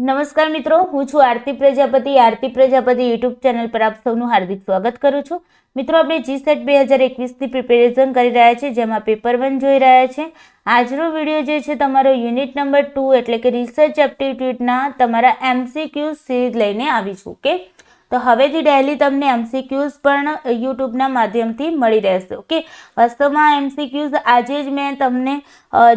નમસ્કાર મિત્રો, હું છું આરતી પ્રજાપતિ યુટ્યુબ ચેનલ પર આપ સૌનું હાર્દિક સ્વાગત કરું છું. મિત્રો, આપણે જીસેટ 2021ની પ્રિપેરેશન કરી રહ્યા છીએ, જેમાં પેપર 1 જોઈ રહ્યા છે. આજનો વિડીયો જે છે તમારો યુનિટ નંબર 2 એટલે કે રિસર્ચ એપ્ટિટ્યૂડના તમારા MCQ સિરીઝ લઈને આવીશું. ઓકે, તો હવેથી ડેલી તમને MCQs પણ યુટ્યુબના માધ્યમથી મળી રહેશે. ઓકે, વાસ્તવમાં MCQs આજે જ મેં તમને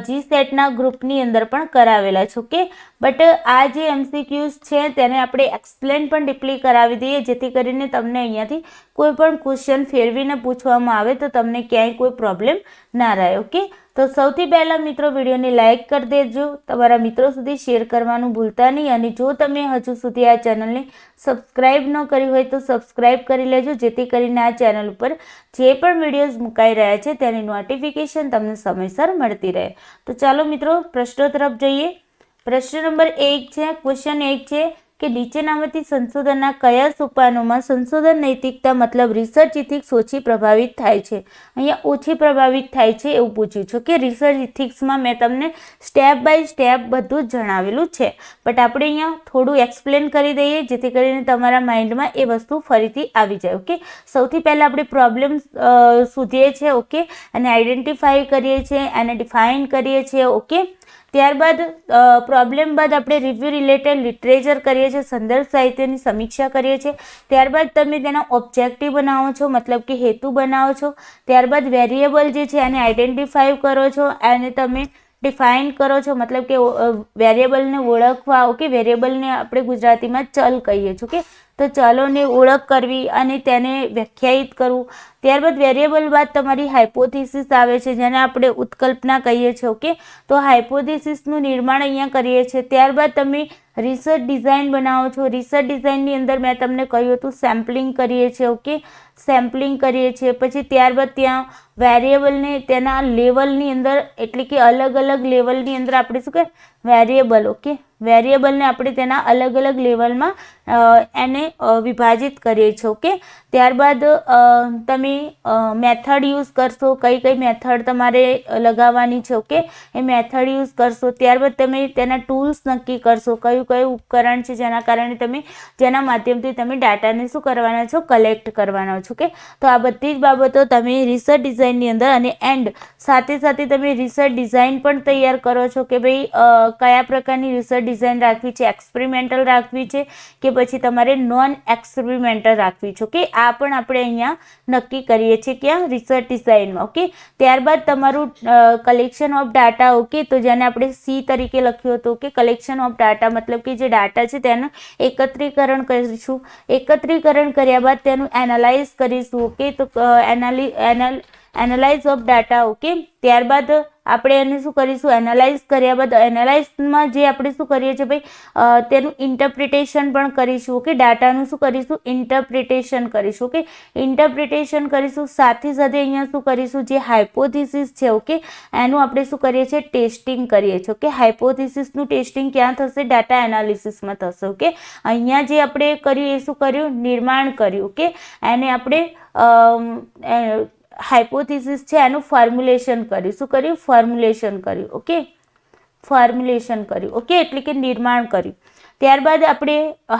જીસેટના ગ્રુપની અંદર પણ કરાવેલા છે. ઓકે, બટ આ જે MCQs છે તેને આપણે એક્સપ્લેન પણ ડીપલી કરાવી દઈએ, જેથી કરીને તમને અહીંયાથી કોઈ પણ ક્વેશ્ચન ફેરવીને પૂછવામાં આવે તો તમને ક્યાંય કોઈ પ્રોબ્લેમ ના રહે. ઓકે, તો સૌથી પહેલાં મિત્રો વિડીયોને લાઇક કરી દેજો, તમારા મિત્રો સુધી શેર કરવાનું ભૂલતા નહીં, અને જો તમે હજુ સુધી આ ચેનલને સબસ્ક્રાઈબ ન કરી હોય તો સબસ્ક્રાઈબ કરી લેજો, જેથી કરીને આ ચેનલ ઉપર જે પણ વિડીયોઝ મુકાઈ રહ્યા છે તેની નોટિફિકેશન તમને સમયસર મળતી રહે. તો ચાલો મિત્રો પ્રશ્નો તરફ જઈએ. પ્રશ્ન નંબર 1 છે, ક્વેશ્ચન 1 છે કે નીચેનામાંથી સંશોધનના કયા સોપાનોમાં સંશોધન નૈતિકતા મતલબ રિસર્ચ ઇથિક્સ ઓછી પ્રભાવિત થાય છે? અહીંયા ઓછી પ્રભાવિત થાય છે એવું પૂછ્યું છે કે રિસર્ચ ઇથિક્સમાં મેં તમને સ્ટેપ બાય સ્ટેપ બધું જ જણાવેલું છે, બટ આપણે અહીંયા થોડું એક્સપ્લેન કરી દઈએ, જેથી કરીને તમારા માઇન્ડમાં એ વસ્તુ ફરીથી આવી જાય. ઓકે, સૌથી પહેલાં આપણે પ્રોબ્લેમ શોધીએ છીએ. ઓકે, અને આઈડેન્ટિફાઈ કરીએ છીએ, એને ડિફાઇન કરીએ છીએ. ઓકે, ત્યારબાદ પ્રોબ્લેમ બાદ આપણે રિવ્યૂ રિલેટેડ લિટરેચર કરીએ છીએ, સંદર્ભ સાહિત્યની સમીક્ષા કરીએ છીએ. ત્યારબાદ તમે તેના ઓબ્જેક્ટિવ બનાવો છો, મતલબ કે હેતુ બનાવો છો. ત્યારબાદ વેરિયેબલ જે છે એને આઈડેન્ટિફાઈ કરો છો, એને તમે ડિફાઇન કરો છો, મતલબ કે વેરિયેબલને ઓળખવા. ઓકે, વેરિયેબલને આપણે ગુજરાતીમાં ચલ કહીએ છીએ. ઓકે, તો ચલોને ઓળખ કરવી અને તેને વ્યાખ્યાયિત કરવું. ત્યારબાદ વેરિયેબલ બાદ તમારી હાઇપોથિસિસ આવે છે, જેને આપણે ઉત્કલ્પના કહીએ છીએ. ઓકે, તો હાઇપોથિસિસનું નિર્માણ અહીંયા કરીએ છીએ. ત્યારબાદ તમે રિસર્ચ ડિઝાઇન બનાવો છો. રિસર્ચ ડિઝાઇનની અંદર મેં તમને કહ્યું હતું સેમ્પલિંગ કરીએ છીએ. ઓકે, સેમ્પલિંગ કરીએ છીએ. પછી ત્યારબાદ ત્યાં વેરિયેબલને તેના લેવલની અંદર, એટલે કે અલગ અલગ લેવલની અંદર આપણે શું કહે વેરિયેબલ. ઓકે, વેરિયેબલને આપણે તેના અલગ અલગ લેવલમાં એને વિભાજિત કરીએ છીએ. ઓકે, ત્યારબાદ તમે મેથડ યુઝ કરશો, કઈ કઈ મેથડ તમારે લગાવવાની છે. ઓકે, એ મેથડ યુઝ કરશો. ત્યારબાદ તમે તેના ટૂલ્સ નક્કી કરશો, કયું કયું ઉપકરણ છે જેના માધ્યમથી તમે ડાટાને શું કરવાના છો, કલેક્ટ કરવાના છો. ઓકે, તો આ બધી જ બાબતો તમે રિસર્ચ ડિઝાઇનની અંદર, અને એન્ડ સાથે સાથે તમે રિસર્ચ ડિઝાઇન પણ તૈયાર કરો છો કે ભાઈ કયા પ્રકારની રિસર્ચ ડિઝાઇન રાખવી છે, એક્સપેરિમેન્ટલ રાખવી છે કે પછી તમારે નોન એક્સપેરિમેન્ટલ રાખવી છે. ઓકે, આ પણ આપણે અહીંયા નક્કી કરીએ છીએ ક્યાં, રિસર્ચ ડિઝાઇનમાં. ઓકે, ત્યારબાદ તમારું કલેક્શન ઓફ ડાટા. ઓકે, તો જેને આપણે C તરીકે લખ્યું હતું. ઓકે, કલેક્શન ઓફ ડાટા મતલબ કે જે ડાટા છે તેનું એકત્રીકરણ કરીશું. એકત્રીકરણ કર્યા બાદ તેનું એનાલાઇઝ કરીશું. ઓકે, તો એનાલાઇઝ ઓફ ડાટા. ઓકે, ત્યારબાદ આપણે એને શું કરીશું, એનાલાઇઝ કર્યા બાદ એનાલાઇઝમાં જે આપણે શું કરીએ છીએ ભાઈ તેનું ઇન્ટરપ્રિટેશન પણ કરીશું. ઓકે, ડાટાનું શું કરીશું, ઇન્ટરપ્રિટેશન કરીશું. ઓકે, ઇન્ટરપ્રિટેશન કરીશું. સાથે સાથે અહીંયા શું કરીશું, જે હાઇપોથિસિસ છે. ઓકે, એનું આપણે શું કરીએ છીએ, ટેસ્ટિંગ કરીએ છીએ. ઓકે, હાઇપોથિસિસનું ટેસ્ટિંગ ક્યાં થશે, ડાટા એનાલિસિસમાં થશે. ઓકે, અહીંયા જે આપણે કર્યું એ શું કર્યું, નિર્માણ કર્યું. ઓકે, એને આપણે હાઇપોથિસિસ છે એનું ફોર્મ્યુલેશન કર્યું. શું કર્યું, ફોર્મ્યુલેશન કર્યું. ઓકે, ફોર્મ્યુલેશન કર્યું. ઓકે, એટલે કે નિર્માણ કર્યું. ત્યારબાદ આપણે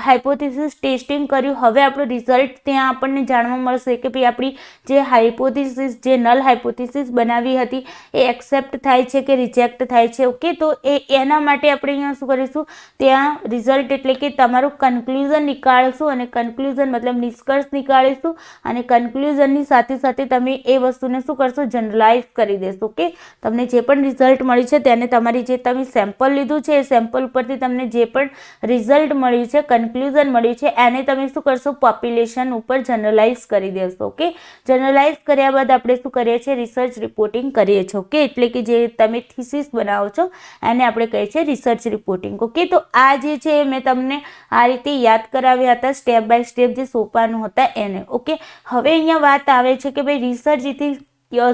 હાઇપોથિસિસ ટેસ્ટિંગ કર્યું. હવે આપણું રિઝલ્ટ ત્યાં આપણને જાણવા મળશે કે ભાઈ આપણી જે હાઇપોથિસિસ, જે નલ હાઇપોથિસિસ બનાવી હતી એ એક્સેપ્ટ થાય છે કે રિજેક્ટ થાય છે. ઓકે, તો એના માટે આપણે અહીંયા શું કરીશું, ત્યાં રિઝલ્ટ એટલે કે તમારું કન્ક્લુઝન નીકાળશું, અને કન્ક્લુઝન મતલબ નિષ્કર્ષ નીકાળીશું, અને કન્ક્લુઝનની સાથે સાથે તમે એ વસ્તુને શું કરશો, જનરલાઇઝ કરી દેશો. ઓકે, તમને જે પણ રિઝલ્ટ મળ્યું છે તેને તમારી જે તમે સેમ્પલ લીધું છે એ સેમ્પલ ઉપરથી તમને જે પણ રિઝલ્ટ મળ્યું છે, કન્ક્લુઝન મળ્યું છે, એને તમે શું કરશો, પોપ્યુલેશન ઉપર જનરલાઇઝ કરી દેશો. ઓકે, જનરલાઇઝ કર્યા બાદ આપણે શું કરીએ છીએ, રિસર્ચ રિપોર્ટિંગ કરીએ છીએ. ઓકે, એટલે કે જે તમે થીસીસ બનાવો છો એને આપણે કહીએ છીએ રિસર્ચ રિપોર્ટિંગ. ઓકે, તો આ જે છે મેં તમને આ રીતે યાદ કરાવ્યા હતા, સ્ટેપ બાય સ્ટેપ જે સોપાનો હતા એને. ઓકે, હવે અહીંયા વાત આવે છે કે ભાઈ રિસર્ચ ઇથિક્સ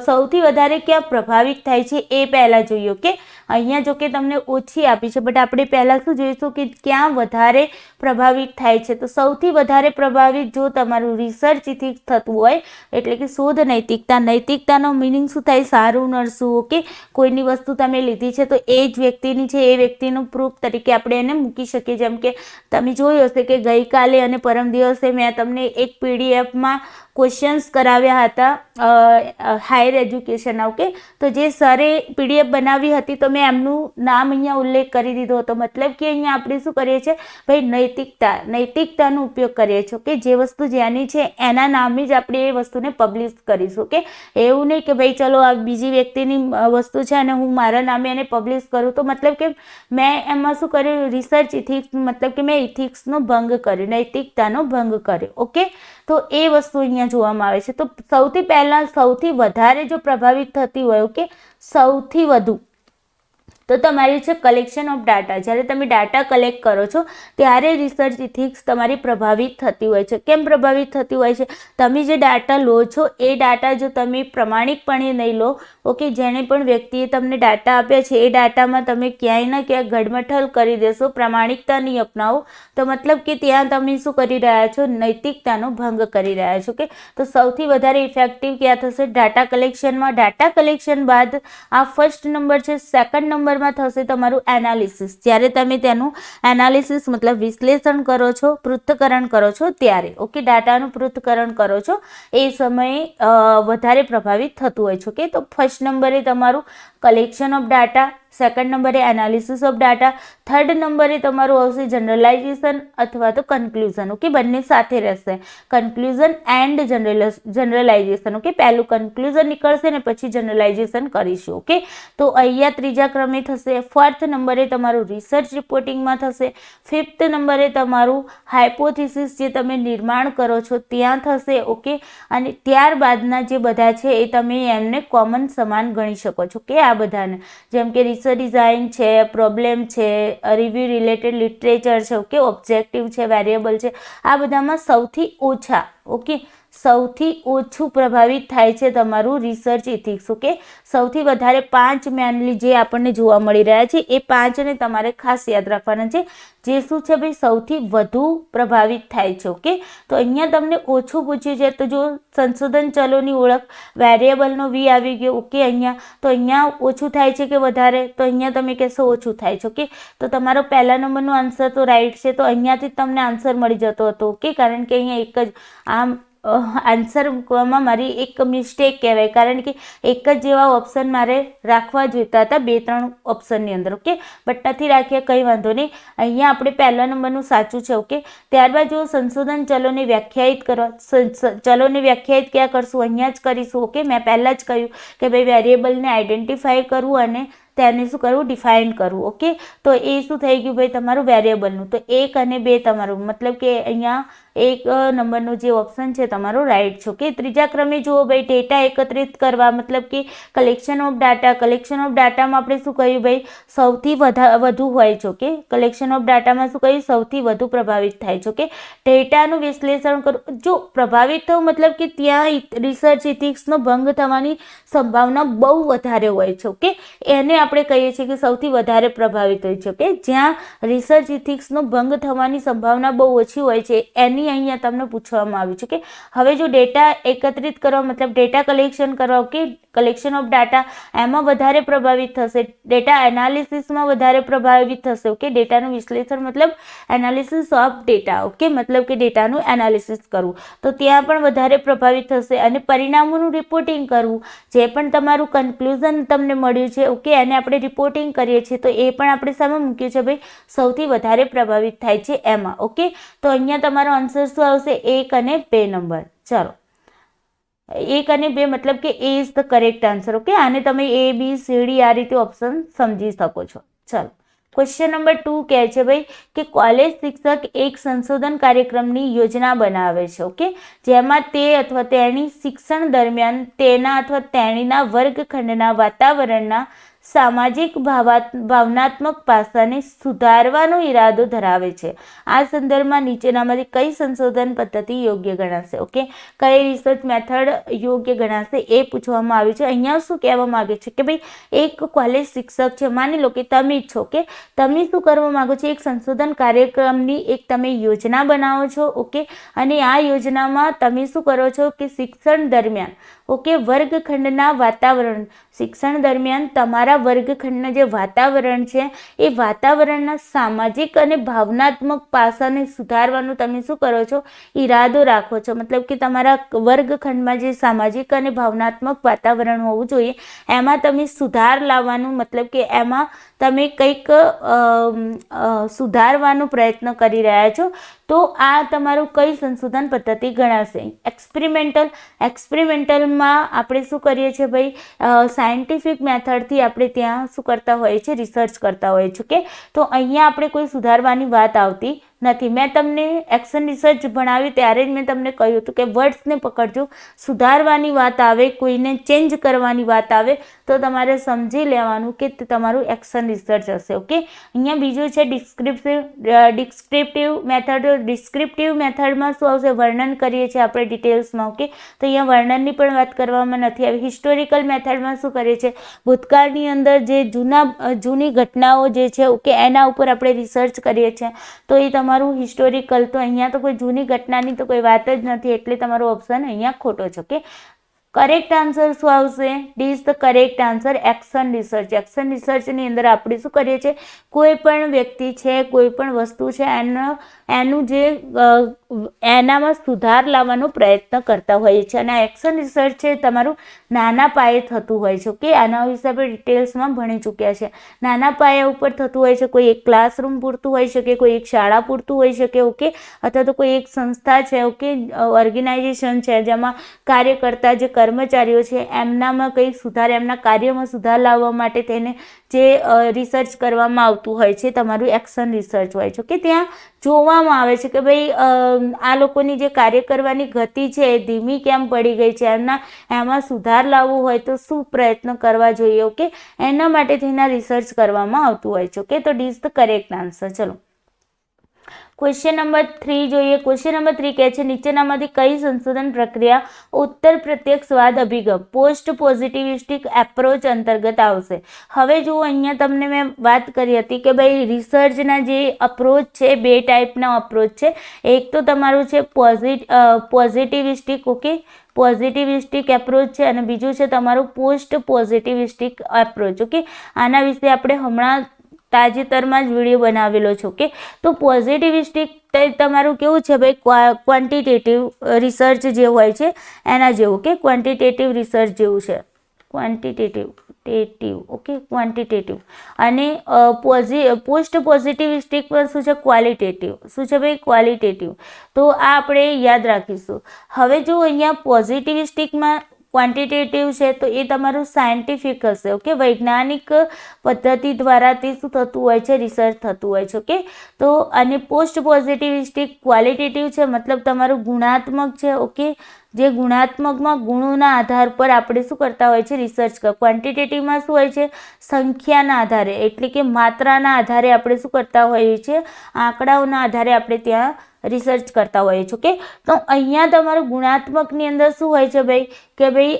સૌથી વધારે ક્યાં પ્રભાવિત થાય છે એ પહેલાં જોઈએ. ઓકે, અહીંયા જો કે તમને ઓછી આપી છે, બટ આપણે પહેલાં શું જોઈશું કે ક્યાં વધારે પ્રભાવિત થાય છે. તો સૌથી વધારે પ્રભાવિત જો તમારું રિસર્ચ ઇથિક્સ થતું હોય, એટલે કે શોધ નૈતિકતા. નૈતિકતાનો મિનિંગ શું થાય? સારું નરસું. ઓકે, કોઈની વસ્તુ તમે લીધી છે તો એ જ વ્યક્તિની છે, એ વ્યક્તિનું પ્રૂફ તરીકે આપણે એને મૂકી શકીએ. જેમ કે તમે જોયું હશે કે ગઈકાલે અને પરમ દિવસે મેં તમને એક પીડીએફમાં ક્વેશ્ચન્સ કરાવ્યા હતા હાયર એજ્યુકેશન. ઓકે, તો જે સરે પીડીએફ બનાવી હતી તો મેં એમનું નામ અહીંયા ઉલ્લેખ કરી દીધો હતો. મતલબ કે અહીંયા આપણે શું કરીએ છીએ ભાઈ? નૈતિકતાનો ઉપયોગ કરીએ છીએ. કે જે વસ્તુ જેની છે એના નામે જ આપણે એ વસ્તુને પબ્લિશ કરીશું. કે એવું નહીં કે ભાઈ ચલો આ બીજી વ્યક્તિની વસ્તુ છે અને હું મારા નામે એને પબ્લિશ કરું. તો મતલબ કે મેં એમાં શું કર્યું? રિસર્ચ ઇથિક્સ, મતલબ કે મેં ઇથિક્સનો ભંગ કર્યો, નૈતિકતાનો ભંગ કર્યો. ઓકે, તો એ વસ્તુ અહીંયા જોવામાં આવે છે. તો સૌથી પહેલાં સૌથી વધારે જો પ્રભાવિત થતી હોય, ઓકે, સૌથી વધુ તો તમારી છે કલેક્શન ઓફ ડાટા. જ્યારે તમે ડાટા કલેક્ટ કરો છો ત્યારે રિસર્ચ ઇથિક્સ તમારી પ્રભાવિત થતી હોય છે. કેમ પ્રભાવિત થતી હોય છે? તમે જે ડાટા લો છો એ ડાટા જો તમે પ્રમાણિકપણે નહીં લો, ઓકે, જેને પણ વ્યક્તિએ તમને ડાટા આપ્યા છે એ ડાટામાં તમે ક્યાંય ને ક્યાંક ગડમથલ કરી દેશો, પ્રામાણિકતા નહીં અપનાવો, તો મતલબ કે ત્યાં તમે શું કરી રહ્યા છો? નૈતિકતાનો ભંગ કરી રહ્યા છો. કે તો સૌથી વધારે ઇફેક્ટિવ ક્યાં થશે? ડાટા કલેક્શનમાં. ડાટા કલેક્શન બાદ આ ફર્સ્ટ નંબર છે. સેકન્ડ નંબર થશે તમારું એનાલિસિસ. જ્યારે તમે તેનું એનાલિસિસ મતલબ વિશ્લેષણ કરો છો, પૃથ્થકરણ કરો છો ત્યારે, ઓકે, ડાટાનું પૃથ્થકરણ કરો છો એ સમયે વધારે પ્રભાવિત થતું હોય છે. ઓકે, તો ફર્સ્ટ નંબરે તમારું કલેક્શન ઓફ ડાટા, સેકન્ડ નંબરે એનાલિસિસ ઓફ ડાટા, થર્ડ નંબરે તમારું આવશે જનરલાઇઝેશન અથવા તો કન્ક્લુઝન. ઓકે, બંને સાથે રહેશે, કન્ક્લુઝન એન્ડ જનરલાઇઝેશન. ઓકે, પહેલું કન્ક્લુઝન નીકળશે ને પછી જનરલાઇઝેશન કરીશું. ઓકે, તો અહીંયા ત્રીજા ક્રમે થશે. ફોર્થ નંબરે તમારું રિસર્ચ રિપોર્ટિંગમાં થશે. ફિફ્થ નંબરે તમારું હાઇપોથિસિસ જે તમે નિર્માણ કરો છો ત્યાં થશે. ઓકે, અને ત્યારબાદના જે બધા છે એ તમે એમને કોમન સમાન ગણી શકો છો. કે આ બધાને જેમ કે રિસર્ચ ડિઝાઇન છે, પ્રોબ્લેમ છે, રિવ્યુ રિલેટેડ લિટરેચર છે, ઓકે, ઓબ્જેક્ટિવ છે, વેરિયેબલ છે, આ બધામાં સૌથી ઓછા, ઓકે, સૌથી ઓછું પ્રભાવિત થાય છે તમારું રિસર્ચ ઇથિક્સ. ઓકે, સૌથી વધારે 5 મેનલી જે આપણને જોવા મળી રહ્યા છે એ 5ને તમારે ખાસ યાદ રાખવાના છે. જે શું છે ભાઈ? સૌથી વધુ પ્રભાવિત થાય છે. ઓકે, તો અહીંયા તમને ઓછું પૂછ્યું છે તો જો સંશોધન ચલોની ઓળખ, વેરિયેબલનો વી આવી ગયો. ઓકે, અહીંયા તો અહીંયા ઓછું થાય છે કે વધારે? તો અહીંયા તમે કહેશો ઓછું થાય છે. ઓકે, તો તમારો પહેલા નંબરનો આન્સર તો રાઈટ છે. તો અહીંયાથી તમને આન્સર મળી જતો હતો. ઓકે, કારણ કે અહીંયા એક જ આમ આન્સર મૂકવામાં મારી એક મિસ્ટેક કહેવાય, કારણ કે એક જ જેવા ઓપ્શન મારે રાખવા જોઈતા હતા 2-3 ઓપ્શનની અંદર. ઓકે, બટ નથી રાખ્યા, કંઈ વાંધો નહીં. અહીંયા આપણે પહેલા નંબરનું સાચું છે. ઓકે, ત્યારબાદ જો સંશોધન ચલોને વ્યાખ્યાયિત કરવા, ચલોને વ્યાખ્યાયિત ક્યાં કરશું? અહીંયા જ કરીશું. ઓકે, મેં પહેલાં જ કહ્યું કે ભાઈ વેરિયેબલને આઈડેન્ટિફાઈ કરવું અને તેને શું કરવું? ડિફાઇન કરવું. ઓકે, તો એ શું થઈ ગયું ભાઈ? તમારું વેરિયેબલનું. તો 1 અને 2 તમારું, મતલબ કે અહીંયા 1 નંબરનો જે ઓપ્શન છે તમારો રાઈટ છે. ઓકે, ત્રીજા ક્રમે જુઓ ભાઈ, ડેટા એકત્રિત કરવા, મતલબ કે collection of data. Collection of ડાટામાં આપણે શું કહ્યું ભાઈ? સૌથી વધુ હોય છે. ઓકે, કલેક્શન ઓફ ડાટામાં શું કહ્યું? સૌથી વધુ પ્રભાવિત થાય છે. ઓકે, ડેટાનું વિશ્લેષણ કરવું. જો પ્રભાવિત થવું મતલબ કે ત્યાં રિસર્ચ ઇથિક્સનો ભંગ થવાની સંભાવના બહુ વધારે હોય છે. ઓકે, એને આપણે કહીએ છીએ કે સૌથી વધારે પ્રભાવિત હોય છે. ઓકે, જ્યાં રિસર્ચ ઇથિક્સનો ભંગ થવાની સંભાવના બહુ ઓછી હોય છે એની અહીંયા તમને પૂછવામાં આવ્યું છે. કે હવે જો ડેટા એકત્રિત કરવા મતલબ ડેટા કલેક્શન કરવા, ઓકે, કલેક્શન ઓફ ડાટા એમાં વધારે પ્રભાવિત થશે. ડેટા એનાલિસિસમાં વધારે પ્રભાવિત થશે. ઓકે, ડેટાનું વિશ્લેષણ મતલબ એનાલિસિસ ઓફ ડેટા. ઓકે, મતલબ કે ડેટાનું એનાલિસિસ કરવું, તો ત્યાં પણ વધારે પ્રભાવિત થશે. અને પરિણામોનું રિપોર્ટિંગ કરવું, જે પણ તમારું કન્ક્લુઝન તમને મળ્યું છે, ઓકે, એને આપણે રિપોર્ટિંગ કરીએ છીએ તો એ પણ આપણે સામે મૂક્યું છે ભાઈ સૌથી વધારે પ્રભાવિત થાય છે એમાં. ઓકે, તો અહીંયા તમારો આન્સર શું આવશે? 1 અને 2 નંબર. ચાલો, 1 અને 2 મતલબ કે A is the correct answer. Okay, આને તમે ABCD આ રીતે ઓપ્શન સમજી શકો છો. ચાલો, ક્વેશ્ચન નંબર 2 કહે છે ભાઈ કે કોલેજ શિક્ષક એક સંશોધન કાર્યક્રમની યોજના બનાવે છે. ઓકે, જેમાં તે અથવા તેણી શિક્ષણ દરમિયાન તેના અથવા તેણીના વર્ગખંડના વાતાવરણના સામાજિક ભાવનાત્મક પાસાને સુધારવાનો ઈરાદો ધરાવે છે. આ સંદર્ભમાં નીચેનામાંથી કઈ સંશોધન પદ્ધતિ યોગ્ય ગણાશે? ઓકે, કઈ રિસર્ચ મેથડ યોગ્ય ગણાશે એ પૂછવામાં આવ્યું છે. અહીંયા શું કહેવા માંગે છે કે ભાઈ એક કોલેજ શિક્ષક છે, માની લો કે તમે જ છો, કે તમે શું કરવા માંગો છો? એક સંશોધન કાર્યક્રમની એક તમે યોજના બનાવો છો. ઓકે, અને આ યોજનામાં તમે શું કરો છો કે શિક્ષણ દરમિયાન વર્ગખંડના વાતાવરણ, શિક્ષણ દરમિયાન તમારા વર્ગખંડના જે વાતાવરણ છે એ વાતાવરણના સામાજિક અને ભાવનાત્મક પાસાને સુધારવાનું તમે શું કરો છો? ઈરાદો રાખો છો. મતલબ કે તમારા વર્ગખંડમાં જે સામાજિક અને ભાવનાત્મક વાતાવરણ હોવું જોઈએ એમાં તમે સુધાર લાવવાનું, મતલબ કે એમાં તમે કંઈક સુધારવાનો પ્રયત્ન કરી રહ્યા છો. તો આ તમારું કઈ સંશોધન પદ્ધતિ ગણાશે? એક્સપેરિમેન્ટલમાં આપણે શું કરીએ છીએ ભાઈ? સાયન્ટિફિક મેથડથી આપણે ત્યાં શું કરતા હોઈએ છીએ? રિસર્ચ કરતા હોઈએ છીએ. કે તો અહીંયા આપણે કોઈ સુધારવાની વાત આવતી નથી. મેં તમને એક્શન રિસર્ચ ભણાવી ત્યારે જ મેં તમને કહ્યું હતું કે વર્ડ્સને પકડજો. સુધારવાની વાત આવે, કોઈને ચેન્જ કરવાની વાત આવે તો તમારે સમજી લેવાનું કે તે તમારું એક્શન રિસર્ચ હશે. ઓકે, અહીંયા બીજું છે ડિસ્ક્રિપ્ટિવ મેથડ. ડિસ્ક્રિપ્ટિવ મેથડમાં શું આવશે? વર્ણન કરીએ છીએ આપણે ડિટેલ્સમાં. ઓકે, તો અહીંયા વર્ણનની પણ વાત કરવામાં નથી આવી. હિસ્ટોરિકલ મેથડમાં શું કરીએ છીએ? ભૂતકાળની અંદર જે જૂની ઘટનાઓ જે છે, ઓકે, એના ઉપર આપણે રિસર્ચ કરીએ છીએ. તો એ તમારું હિસ્ટોરિકલ. તો અહીંયા તો કોઈ જૂની ઘટનાની તો કોઈ વાત જ નથી, એટલે તમારો ઓપ્શન અહીંયા ખોટો છે. ઓકે, કરેક્ટ આન્સર શું આવશે? D is the correct answer action research. Action રિસર્ચની અંદર આપણે શું કરીએ છીએ? કોઈ પણ વ્યક્તિ છે, કોઈ પણ વસ્તુ છે, એનું જે એનામાં સુધાર લાવવાનો પ્રયત્ન કરતા હોઈએ છીએ. અને આ એક્શન રિસર્ચ છે તમારું નાના પાયે થતું હોય છે. ઓકે, આના વિશે આપણે ડિટેલ્સમાં ભણી ચૂક્યા છે. નાના પાયા ઉપર થતું હોય છે. કોઈ એક ક્લાસરૂમ પૂરતું હોઈ શકે, કોઈ એક શાળા પૂરતું હોઈ શકે. ઓકે, અથવા તો કોઈ એક સંસ્થા છે, ઓકે, ઓર્ગેનાઇઝેશન છે, જેમાં કાર્ય કરતા જે કર્મચારીઓ છે એમનામાં કંઈ સુધાર, એમના કાર્યમાં સુધાર લાવવા માટે તેને જે રિસર્ચ કરવામાં આવતું હોય છે તમારું એક્શન રિસર્ચ હોય છે. કે ત્યાં જોવામાં આવે છે કે ભાઈ આ લોકોની જે કાર્ય કરવાની ગતિ છે એ ધીમી કેમ પડી ગઈ છે, એમાં સુધાર લાવવો હોય તો શું પ્રયત્ન કરવા જોઈએ. ઓકે, એના માટે તેના રિસર્ચ કરવામાં આવતું હોય છે. ઓકે, તો D is the correct answer. ચલો ક્વેશ્ચન નંબર 3 જોઈએ. ક્વેશ્ચન નંબર 3 કહે છે નીચેનામાંથી કઈ સંશોધન પ્રક્રિયા ઉત્તર પ્રત્યક્ષવાદ અભિગમ પોસ્ટ પોઝિટિવિસ્ટિક એપ્રોચ અંતર્ગત આવશે? હવે જુઓ, અહીંયા તમને મેં વાત કરી હતી કે ભાઈ રિસર્ચના જે અપ્રોચ છે, બે ટાઈપના અપ્રોચ છે. એક તો તમારું છે પોઝિટિવિસ્ટિક, ઓકે, પોઝિટિવિસ્ટિક એપ્રોચ છે, અને બીજું છે તમારું પોસ્ટ પોઝિટિવિસ્ટિક એપ્રોચ. ઓકે, આના વિશે આપણે હમણાં તાજેતરમાં જ વિડીયો બનાવેલો છે. ઓકે, તો પોઝિટિવિસ્ટિક તમારું કેવું છે ભાઈ? ક્વોન્ટિટેટિવ રિસર્ચ જે હોય છે એના જેવું, કે ક્વોન્ટિટેટિવ રિસર્ચ જેવું છે. ક્વોન્ટિટેટિવ. અને પોસ્ટ પોઝિટિવિસ્ટિકમાં શું છે? ક્વોલિટેટિવ. શું છે ભાઈ? ક્વોલિટેટિવ. તો આ આપણે યાદ રાખીશું. હવે જો અહીંયા પોઝિટિવિસ્ટિકમાં ક્વોન્ટિટેટિવ છે તો એ તમારું સાયન્ટિફિક હશે. ઓકે, વૈજ્ઞાનિક પદ્ધતિ દ્વારા તે શું થતું હોય છે? રિસર્ચ થતું હોય છે. ઓકે, તો અને પોસ્ટ પોઝિટિવિસ્ટિક ક્વોલિટેટિવ છે, મતલબ તમારું ગુણાત્મક છે. ઓકે, જે ગુણાત્મકમાં ગુણોના આધાર પર આપણે શું કરતા હોય છે? રિસર્ચ. ક્વોન્ટિટેટિવમાં શું હોય છે? સંખ્યાના આધારે, એટલે કે માત્રાના આધારે આપણે શું કરતા હોઈએ છીએ? આંકડાઓના આધારે આપણે ત્યાં રિસર્ચ કરતા હોઈએ છીએ. ઓકે, તો અહીંયા તમારું ગુણાત્મકની અંદર શું હોય છે ભાઈ? કે ભાઈ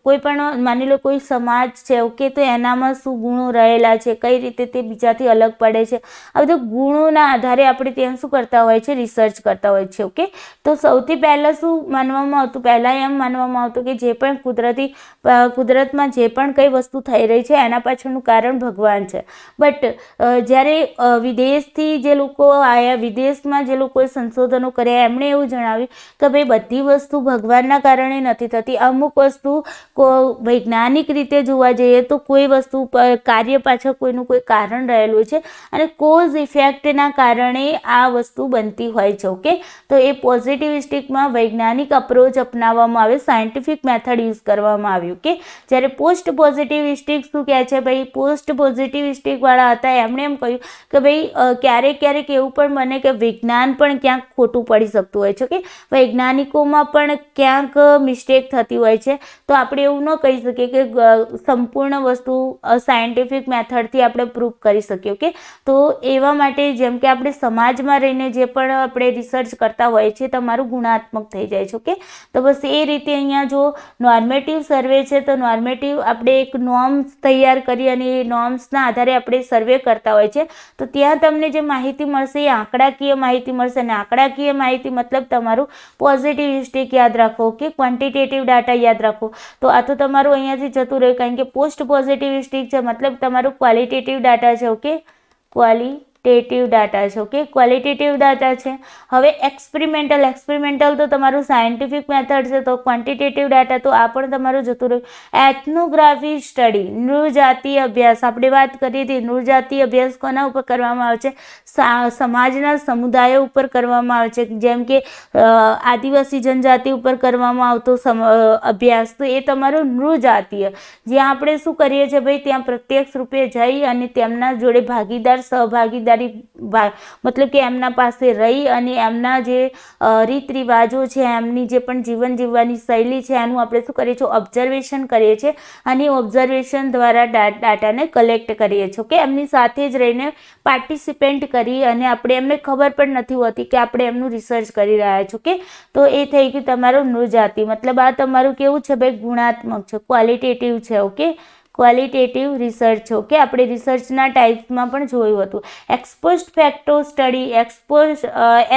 કોઈ પણ માની લો કોઈ સમાજ છે. ઓકે, તો એનામાં શું ગુણો રહેલા છે, કઈ રીતે તે બીજાથી અલગ પડે છે, આ બધું ગુણોના આધારે આપણે ત્યાં શું કરતા હોય છે? રિસર્ચ કરતા હોય છે. ઓકે, તો સૌથી પહેલાં શું માનવામાં આવતું? પહેલાં એમ માનવામાં આવતું કે જે પણ કુદરતમાં જે પણ કઈ વસ્તુ થઈ રહી છે એના પાછળનું કારણ ભગવાન છે. બટ જ્યારે વિદેશથી જે લોકો આવ્યા, વિદેશમાં જે લોકોએ સંશોધનો કર્યા, એમણે એવું જણાવ્યું કે ભાઈ બધી વસ્તુ ભગવાનના કારણે નથી થતી. અમુક વસ્તુ વૈજ્ઞાનિક રીતે જોવા જઈએ તો કોઈ વસ્તુ કાર્ય પાછળ કોઈનું કોઈ કારણ રહેલું છે અને કોઝ ઇફેક્ટના કારણે આ વસ્તુ બનતી હોય છે. ઓકે, તો એ પોઝિટિવિસ્ટિકમાં વૈજ્ઞાનિક અપ્રોચ અપનાવવામાં આવે, સાયન્ટિફિક મેથડ યુઝ કરવામાં આવ્યું. ઓકે, જ્યારે પોસ્ટ પોઝિટિવિસ્ટિક શું કહે છે ભાઈ? પોસ્ટ પોઝિટિવિસ્ટિક વાળા હતા એમણે એમ કહ્યું કે ભાઈ ક્યારેક એવું પણ બને કે વિજ્ઞાન પણ ક્યાંક ખોટું પડી શકતું હોય છે. કે વૈજ્ઞાનિકોમાં પણ ક્યાંક મિસ્ટેક થતી થતી હોય છે, તો આપણે એવું ન કહી શકીએ કે સંપૂર્ણ વસ્તુ સાયન્ટિફિક મેથડથી આપણે પ્રૂફ કરી શકીએ. ઓકે, તો એવા માટે જેમ કે આપણે સમાજમાં રહીને જે પણ આપણે રિસર્ચ કરતા હોય છે તમારું ગુણાત્મક થઈ જાય છે. ઓકે, તો બસ એ રીતે અહીંયા જો નોર્મેટિવ સર્વે છે તો નોર્મેટિવ આપણે એક નોર્મ્સ તૈયાર કરી અને એ નોર્મ્સના આધારે આપણે સર્વે કરતા હોય છે, તો ત્યાં તમને જે માહિતી મળશે એ આંકડાકીય માહિતી મળશે. અને આંકડાકીય માહિતી મતલબ તમારું પોઝિટિવિસ્ટિક યાદ રાખો કે ક્વોન્ટિટેટિવ ડાટા યાદ રાખો. તો આ તો તમારું અહીંયાથી જતું રહ્યું, કારણ કે પોસ્ટ પોઝિટિવિસ્ટિક છે મતલબ તમારું ક્વોલિટેટિવ ડાટા છે. ઓકે, ક્વોલિટેટિવ ડાટા છે. ઓકે, ક્વોલિટેટિવ ડાટા છે. હવે એક્સપેરિમેન્ટલ તો તમારું સાયન્ટિફિક મેથડ છે, તો ક્વોન્ટિટેટિવ ડાટા તો આ પણ તમારું જતું રહ્યું. એથનોગ્રાફી સ્ટડી, નૃજાતિ અભ્યાસ, આપણે વાત કરી હતી નૃજાતિ અભ્યાસ કોના ઉપર કરવામાં આવે છે? સમાજના સમુદાયો ઉપર કરવામાં આવે છે, જેમ કે આદિવાસી જનજાતિ ઉપર કરવામાં આવતો અભ્યાસ, તો એ તમારું નૃજાતીય, જ્યાં આપણે શું કરીએ છીએ ભાઈ, ત્યાં પ્રત્યક્ષ રૂપે જઈ અને તેમના જોડે સહભાગીદારી મતલબ કે એમના પાસે રહી અને એમના જે રીત રિવાજો છે, એમની જે પણ જીવન જીવવાની શૈલી છે, એનું આપણે શું કરીએ છીએ? ઓબ્ઝર્વેશન કરીએ છીએ. અને ઓબ્ઝર્વેશન દ્વારા ડાટાને કલેક્ટ કરીએ છીએ. કે એમની સાથે જ રહીને પાર્ટિસિપેન્ટ કરી અને આપણે એમને ખબર પણ નથી હોતી કે આપણે એમનું રિસર્ચ કરી રહ્યા છીએ. કે તો એ થઈ ગયું તમારું નૃજાતિ, મતલબ આ તમારું કેવું છે ભાઈ? ગુણાત્મક છે, ક્વોલિટેટિવ છે. Okay, qualitative research. ઓકે, આપણે રિસર્ચના ટાઈપ્સમાં પણ જોયું હતું. એક્સપોસ્ટ ફેક્ટો સ્ટડી,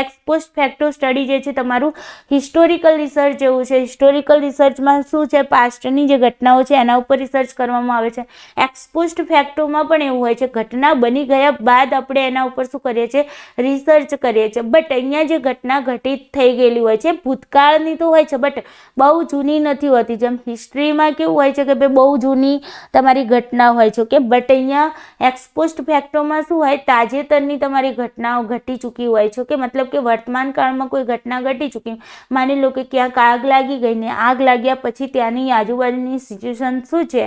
એક્સપોસ્ટ ફેક્ટો સ્ટડી જે છે તમારું હિસ્ટોરિકલ રિસર્ચ જેવું છે. હિસ્ટોરિકલ રિસર્ચમાં શું છે? પાસ્ટની જે ઘટનાઓ છે એના ઉપર રિસર્ચ કરવામાં આવે છે. એક્સપોસ્ટ ફેક્ટોમાં પણ એવું હોય છે, ઘટના બની ગયા બાદ આપણે એના ઉપર શું કરીએ છીએ? રિસર્ચ કરીએ છીએ. બટ અહીંયા જે ઘટના ઘટિત થઈ ગયેલી હોય છે ભૂતકાળની તો હોય છે, બટ બહુ જૂની નથી હોતી. જેમ હિસ્ટ્રીમાં કેવું હોય છે કે ભાઈ બહુ જૂની તમારી ઘટના હોય છે. કે બટ અહીંયા એક્સપોસ્ટ ફેક્ટોમાં શું હોય? તાજેતરની તમારી ઘટનાઓ ઘટી ચૂકી હોય છે. કે મતલબ કે વર્તમાન કાળમાં કોઈ ઘટના ઘટી ચૂકી, માની લો કે ક્યાંક આગ લાગી ગઈ ને આગ લાગ્યા પછી ત્યાંની આજુબાજુની સિચ્યુએશન શું છે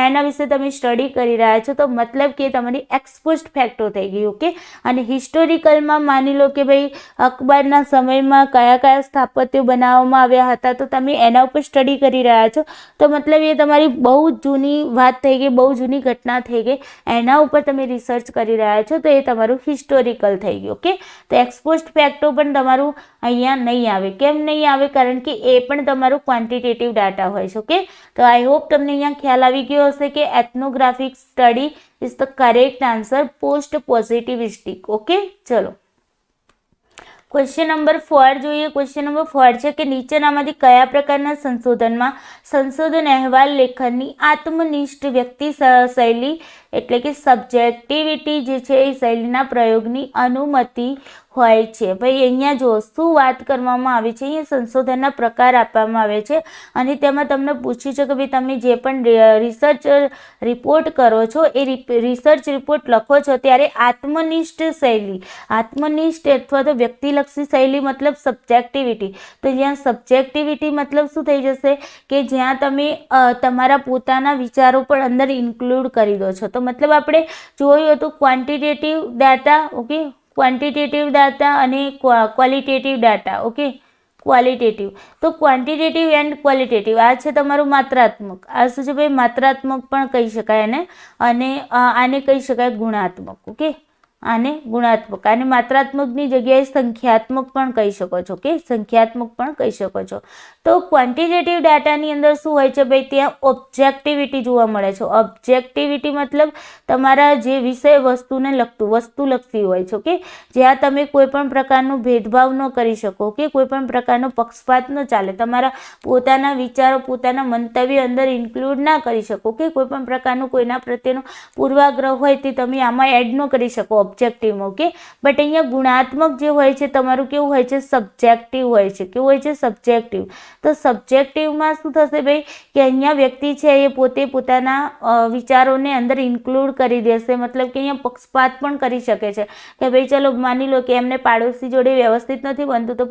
એના વિશે તમે સ્ટડી કરી રહ્યા છો, તો મતલબ કે તમારી એક્સપોસ્ટ ફેક્ટો થઈ ગઈ. ઓકે, અને હિસ્ટોરિકલમાં માની લો કે ભાઈ અકબરના સમયમાં કયા કયા સ્થાપત્યો બનાવવામાં આવ્યા હતા, તો તમે એના ઉપર સ્ટડી કરી રહ્યા છો, તો મતલબ એ તમારી બહુ જૂની વાત થઈ ગઈ, બહુ જૂની ઘટના થઈ ગઈ, એના ઉપર તમે રિસર્ચ કરી રહ્યા છો, તો એ તમારું હિસ્ટોરિકલ થઈ ગયું. ઓકે, તો એક્સપોસ્ટ ફેક્ટો પણ તમારું અહીંયા નહીં આવે. કેમ નહીં આવે? કારણ કે એ પણ તમારું ક્વોન્ટિટેટિવ ડાટા હોય છે. ઓકે, તો આઈ હોપ તમને અહીંયા ખ્યાલ આવી ગયો હશે કે ethnographic study is the correct answer, post positivistic. Okay, ચલો ક્વેશ્ચન નંબર 4 જોઈએ. ક્વેશ્ચન નંબર 4 છે કે નીચેનામાંથી કયા પ્રકારના સંશોધનમાં સંશોધન અહેવાલ લેખનની આત્મનિષ્ઠ વ્યક્તિ શૈલી એટલે કે સબ્જેક્ટિવિટી જે છે એ શૈલીના પ્રયોગની અનુમતિ હોય છે? ભાઈ અહીંયા જો શું વાત કરવામાં આવી છે? અહીંયા સંશોધનના પ્રકાર આપવામાં આવે છે અને તેમાં તમને પૂછ્યું છે કે ભાઈ તમે જે પણ રિસર્ચ રિપોર્ટ કરો છો એ રિસર્ચ રિપોર્ટ લખો છો ત્યારે આત્મનિષ્ઠ શૈલી, આત્મનિષ્ઠ અથવા તો વ્યક્તિલક્ષી શૈલી મતલબ સબ્જેક્ટિવિટી, તો જ્યાં સબ્જેક્ટિવિટી મતલબ શું થઈ જશે કે જ્યાં તમે તમારા પોતાના વિચારો પણ અંદર ઇન્ક્લુડ કરી દો છો. તો મતલબ આપણે જોયું હતું quantitative data. Okay, quantitative data અને ક્વોલિટેટિવ ડાટા. ઓકે, ક્વોલિટેટિવ, તો ક્વોન્ટિટેટિવ એન્ડ ક્વોલિટેટિવ આ છે તમારું માત્રાત્મક. આ શું છે ભાઈ? માત્રાત્મક પણ કહી શકાય એને, અને આને કહી શકાય ગુણાત્મક. ઓકે, આને ગુણાત્મક, આને માત્રાત્મકની જગ્યાએ સંખ્યાત્મક પણ કહી શકો છો. કે સંખ્યાત્મક પણ કહી શકો છો. તો ક્વોન્ટિટેટિવ ડાટાની અંદર શું હોય છે ભાઈ? ત્યાં ઓબ્જેક્ટિવિટી જોવા મળે છે. ઓબ્જેક્ટિવિટી મતલબ તમારા જે વિષય વસ્તુને લગતું, વસ્તુલક્ષી હોય છે. ઓકે, જ્યાં તમે કોઈ પણ પ્રકારનો ભેદભાવ ન કરી શકો, કે કોઈ પણ પ્રકારનો પક્ષપાત ન ચાલે, તમારા પોતાના વિચારો, પોતાના મંતવ્ય અંદર ઇન્ક્લુડ ના કરી શકો, કે કોઈ પણ પ્રકારનું કોઈના પ્રત્યેનો પૂર્વાગ્રહ હોય તે તમે આમાં એડ ન કરી શકો ઓબ્જેક્ટિવમાં. ઓકે, બટ અહીંયા ગુણાત્મક જે હોય છે તમારું કેવું હોય છે? સબ્જેક્ટિવ હોય છે. કેવું હોય છે? સબ્જેક્ટિવ. તો સબ્જેક્ટિવમાં શું થશે ભાઈ કે અહીંયા વ્યક્તિ છે એ પોતે પોતાના વિચારોને અંદર ઇન્ક્લુડ કરી દેશે, મતલબ કે અહીંયા પક્ષપાત પણ કરી શકે છે કે ભાઈ ચલો માની લો કે એમને પાડોશી જોડે વ્યવસ્થિત નથી બનતું, તો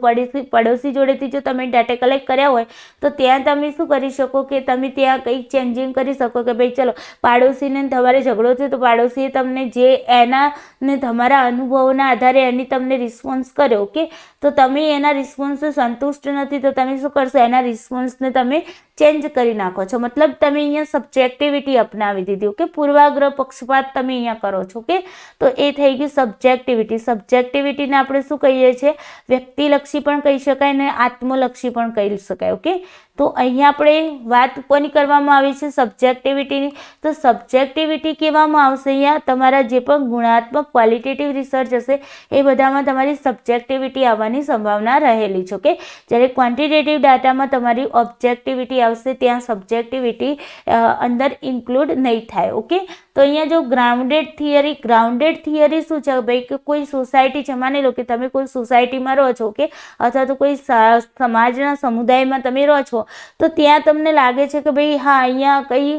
પડોશી જોડેથી જો તમે ડાટા કલેક્ટ કર્યા હોય તો ત્યાં તમે શું કરી શકો કે તમે ત્યાં કંઈક ચેન્જિંગ કરી શકો કે ભાઈ ચલો પાડોશીને તમારે ઝઘડો છે તો પાડોશીએ તમને જે એના ને તમારા અનુભવોના આધારે એની તમને રિસ્પોન્સ કર્યો. ઓકે, તો તમે એના રિસ્પોન્સથી સંતુષ્ટ નથી તો તમે શું કરશો? એના રિસ્પોન્સને તમે ચેન્જ કરી નાખો છો, મતલબ તમે અહીંયા સબ્જેક્ટિવિટી અપનાવી દીધી. ઓકે, પૂર્વાગ્રહ પક્ષપાત તમે અહીંયા કરો છો. ઓકે, તો એ થઈ ગઈ સબ્જેક્ટિવિટી. સબ્જેક્ટિવિટીને આપણે શું કહીએ છીએ? વ્યક્તિલક્ષી પણ કહી શકાય ને આત્મલક્ષી પણ કહી શકાય. ઓકે, તો અહીંયા આપણે વાત કોની કરવામાં આવી છે? સબ્જેક્ટિવિટીની. તો સબ્જેક્ટિવિટી કહેવામાં આવશે અહીંયા તમારા જે પણ ગુણાત્મક ક્વોલિટેટિવ રિસર્ચ હશે એ બધામાં તમારી સબ્જેક્ટિવિટી આવવાની સંભાવના રહેલી છે. ઓકે, જ્યારે ક્વોન્ટિટેટિવ ડાટામાં તમારી ઓબ્જેક્ટિવિટી આવશે, ત્યાં સબ્જેક્ટિવિટી અંદર ઇન્ક્લુડ નહીં થાય. ઓકે, તો અહીંયા જો ગ્રાઉન્ડેડ થિયરી શું છે ભાઈ? કે કોઈ સોસાયટી છે, માની લો કે તમે કોઈ સોસાયટીમાં રહો છો. ઓકે, અથવા તો કોઈ સમાજના સમુદાયમાં તમે રહો છો, તો ત્યાં તમને લાગે છે કે ભાઈ હા અહીંયા કંઈ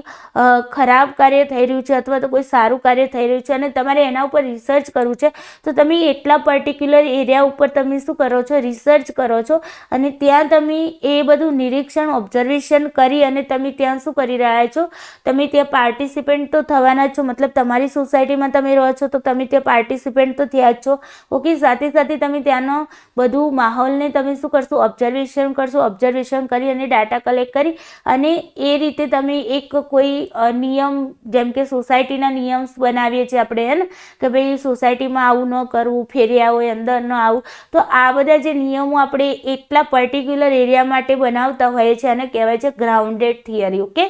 ખરાબ કાર્ય થઈ રહ્યું છે અથવા તો કોઈ સારું કાર્ય થઈ રહ્યું છે અને તમારે એના ઉપર રિસર્ચ કરવું છે, તો તમે એટલા પર્ટિક્યુલર એરિયા ઉપર તમે શું કરો છો? રિસર્ચ કરો છો અને ત્યાં તમે એ બધું નિરીક્ષણ ઓબ્ઝર્વેશન કરી અને તમે ત્યાં શું કરી રહ્યા છો? તમે ત્યાં પાર્ટિસિપેન્ટ તો થવાના છો, મતલબ તમારી સોસાયટીમાં તમે રહો છો તો તમે ત્યાં પાર્ટિસિપેન્ટ તો થયા જ છો. ઓકે, સાથે સાથે તમે ત્યાંનો બધું માહોલને તમે શું કરશો? ઓબ્ઝર્વેશન કરશો. ઓબ્ઝર્વેશન કરી અને ડાટા કલેક્ટ કરી અને એ રીતે તમે એક કોઈ નિયમ, જેમ કે સોસાયટીના નિયમ્સ બનાવીએ છીએ આપણે, હે ને, કે ભાઈ સોસાયટીમાં આવું ન કરવું, ફેરિયા હોય અંદર ન આવું. તો આ બધા જે નિયમો આપણે એટલા પર્ટિક્યુલર એરિયા માટે બનાવતા હોઈએ છીએ અને કહેવાય છે ગ્રાઉન્ડેડ થિયરી. ઓકે,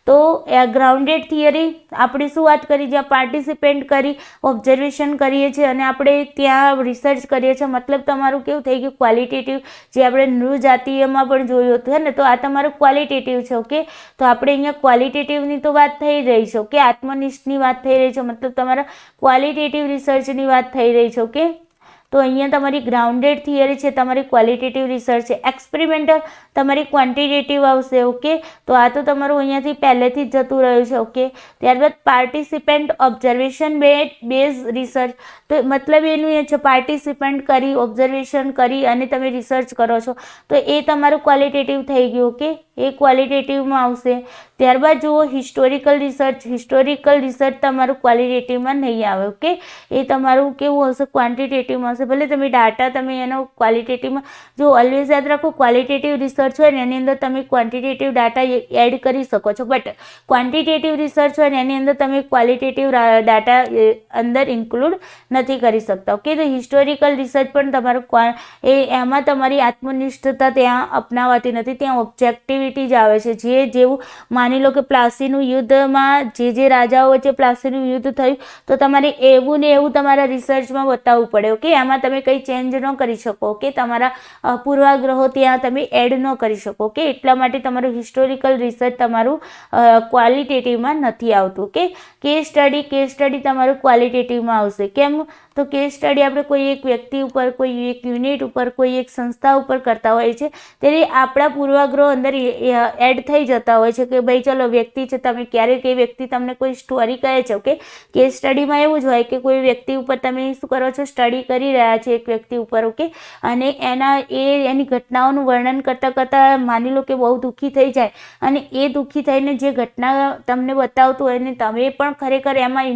તો ગ્રાઉન્ડેડ થિયરી આપણે શું વાત કરી? જ્યાં પાર્ટિસિપેન્ટ કરી ઓબ્ઝર્વેશન કરીએ છીએ અને આપણે ત્યાં રિસર્ચ કરીએ છીએ, મતલબ તમારું કેવું થઈ ગયું? ક્વોલિટેટિવ. જે આપણે નૃજાતીયમાં પણ જોયું હતું, હે ને, તો આ તમારું ક્વોલિટેટિવ છે. ઓકે, તો આપણે અહીંયા ક્વોલિટેટિવની તો વાત થઈ રહી છે. ઓકે, આત્મનિષ્ઠની વાત થઈ રહી છે, મતલબ તમારા ક્વોલિટેટિવ રિસર્ચની વાત થઈ રહી છે. ઓકે, તો અહીંયા તમારી ગ્રાઉન્ડેડ થિયરી છે, તમારી ક્વોલિટેટિવ રિસર્ચ છે. એક્સપેરિમેન્ટલ તમારી ક્વોન્ટિટેટિવ આવશે. ઓકે, તો આ તો તમારું અહીંયાથી પહેલેથી જ જતું રહ્યું છે. ઓકે, ત્યારબાદ પાર્ટિસિપેન્ટ ઓબ્ઝર્વેશન બેઝ રિસર્ચ. તો મતલબ એનું એ છે પાર્ટિસિપેન્ટ કરી ઓબ્ઝર્વેશન કરી અને તમે રિસર્ચ કરો છો, તો એ તમારું ક્વોલિટેટિવ થઈ ગયું. ઓકે, એ ક્વોલિટેટિવમાં આવશે. ત્યારબાદ જુઓ હિસ્ટોરિકલ રિસર્ચ. હિસ્ટોરિકલ રિસર્ચ તમારું ક્વોલિટેટિવમાં નહીં આવે. ઓકે, એ તમારું કેવું હશે? ક્વોન્ટિટેટિવમાં હશે. ભલે તમે ડાટા તમે એનો ક્વોલિટેટિવમાં જો ઓલવેઝ યાદ રાખો, ક્વોલિટેટિવ રિસર્ચ હોય ને એની અંદર તમે ક્વોન્ટિટેટિવ ડાટા એડ કરી શકો છો, બટ ક્વોન્ટિટેટિવ રિસર્ચ હોય ને એની અંદર તમે ક્વોલિટેટિવ ડાટા અંદર ઇન્ક્લુડ નથી કરી શકતા. ઓકે, તો હિસ્ટોરિકલ રિસર્ચ પણ તમારું એમાં તમારી આત્મનિષ્ઠતા ત્યાં અપનાવાતી નથી, ત્યાં ઓબ્જેક્ટિવિટી જ આવે છે. જે જેવું માની લો કે પ્લાસીનું યુદ્ધમાં જે રાજાઓ વચ્ચે પ્લાસીનું યુદ્ધ થયું, તો તમારે એવું ને એવું તમારા રિસર્ચમાં બતાવવું પડે. ઓકે, આમાં તમે કંઈ ચેન્જ ન કરી શકો. ઓકે, તમારા પૂર્વાગ્રહો ત્યાં તમે એડ ન કરી શકો. ઓકે, એટલા માટે તમારું હિસ્ટોરિકલ રિસર્ચ તમારું ક્વોલિટેટિવમાં નથી આવતું. ઓકે, કેસ સ્ટડી તમારું ક્વોલિટેટિવમાં આવશે. કેમ? તો કેસ સ્ટડી આપણે કોઈ એક વ્યક્તિ ઉપર, કોઈ એક યુનિટ ઉપર, કોઈ એક સંસ્થા ઉપર કરતા હોય છે, ત્યારે આપણા પૂર્વાગ્રહો અંદર એડ થઈ જતા હોય છે કે ભાઈ ચલો વ્યક્તિ છે, તમે ક્યારેક એ વ્યક્તિ તમને કોઈ સ્ટોરી કહે છે. ઓકે, કેસ સ્ટડીમાં એવું જ હોય કે કોઈ વ્યક્તિ ઉપર તમે શું કરો છો? સ્ટડી કરી રહ્યા છો એક વ્યક્તિ ઉપર. ઓકે, અને એની ઘટનાઓનું વર્ણન કરતાં કરતાં માની લો કે બહુ દુઃખી થઈ જાય અને એ દુઃખી થઈને જે ઘટના તમને બતાવતું હોય ને તમે પણ ખરેખર એમાં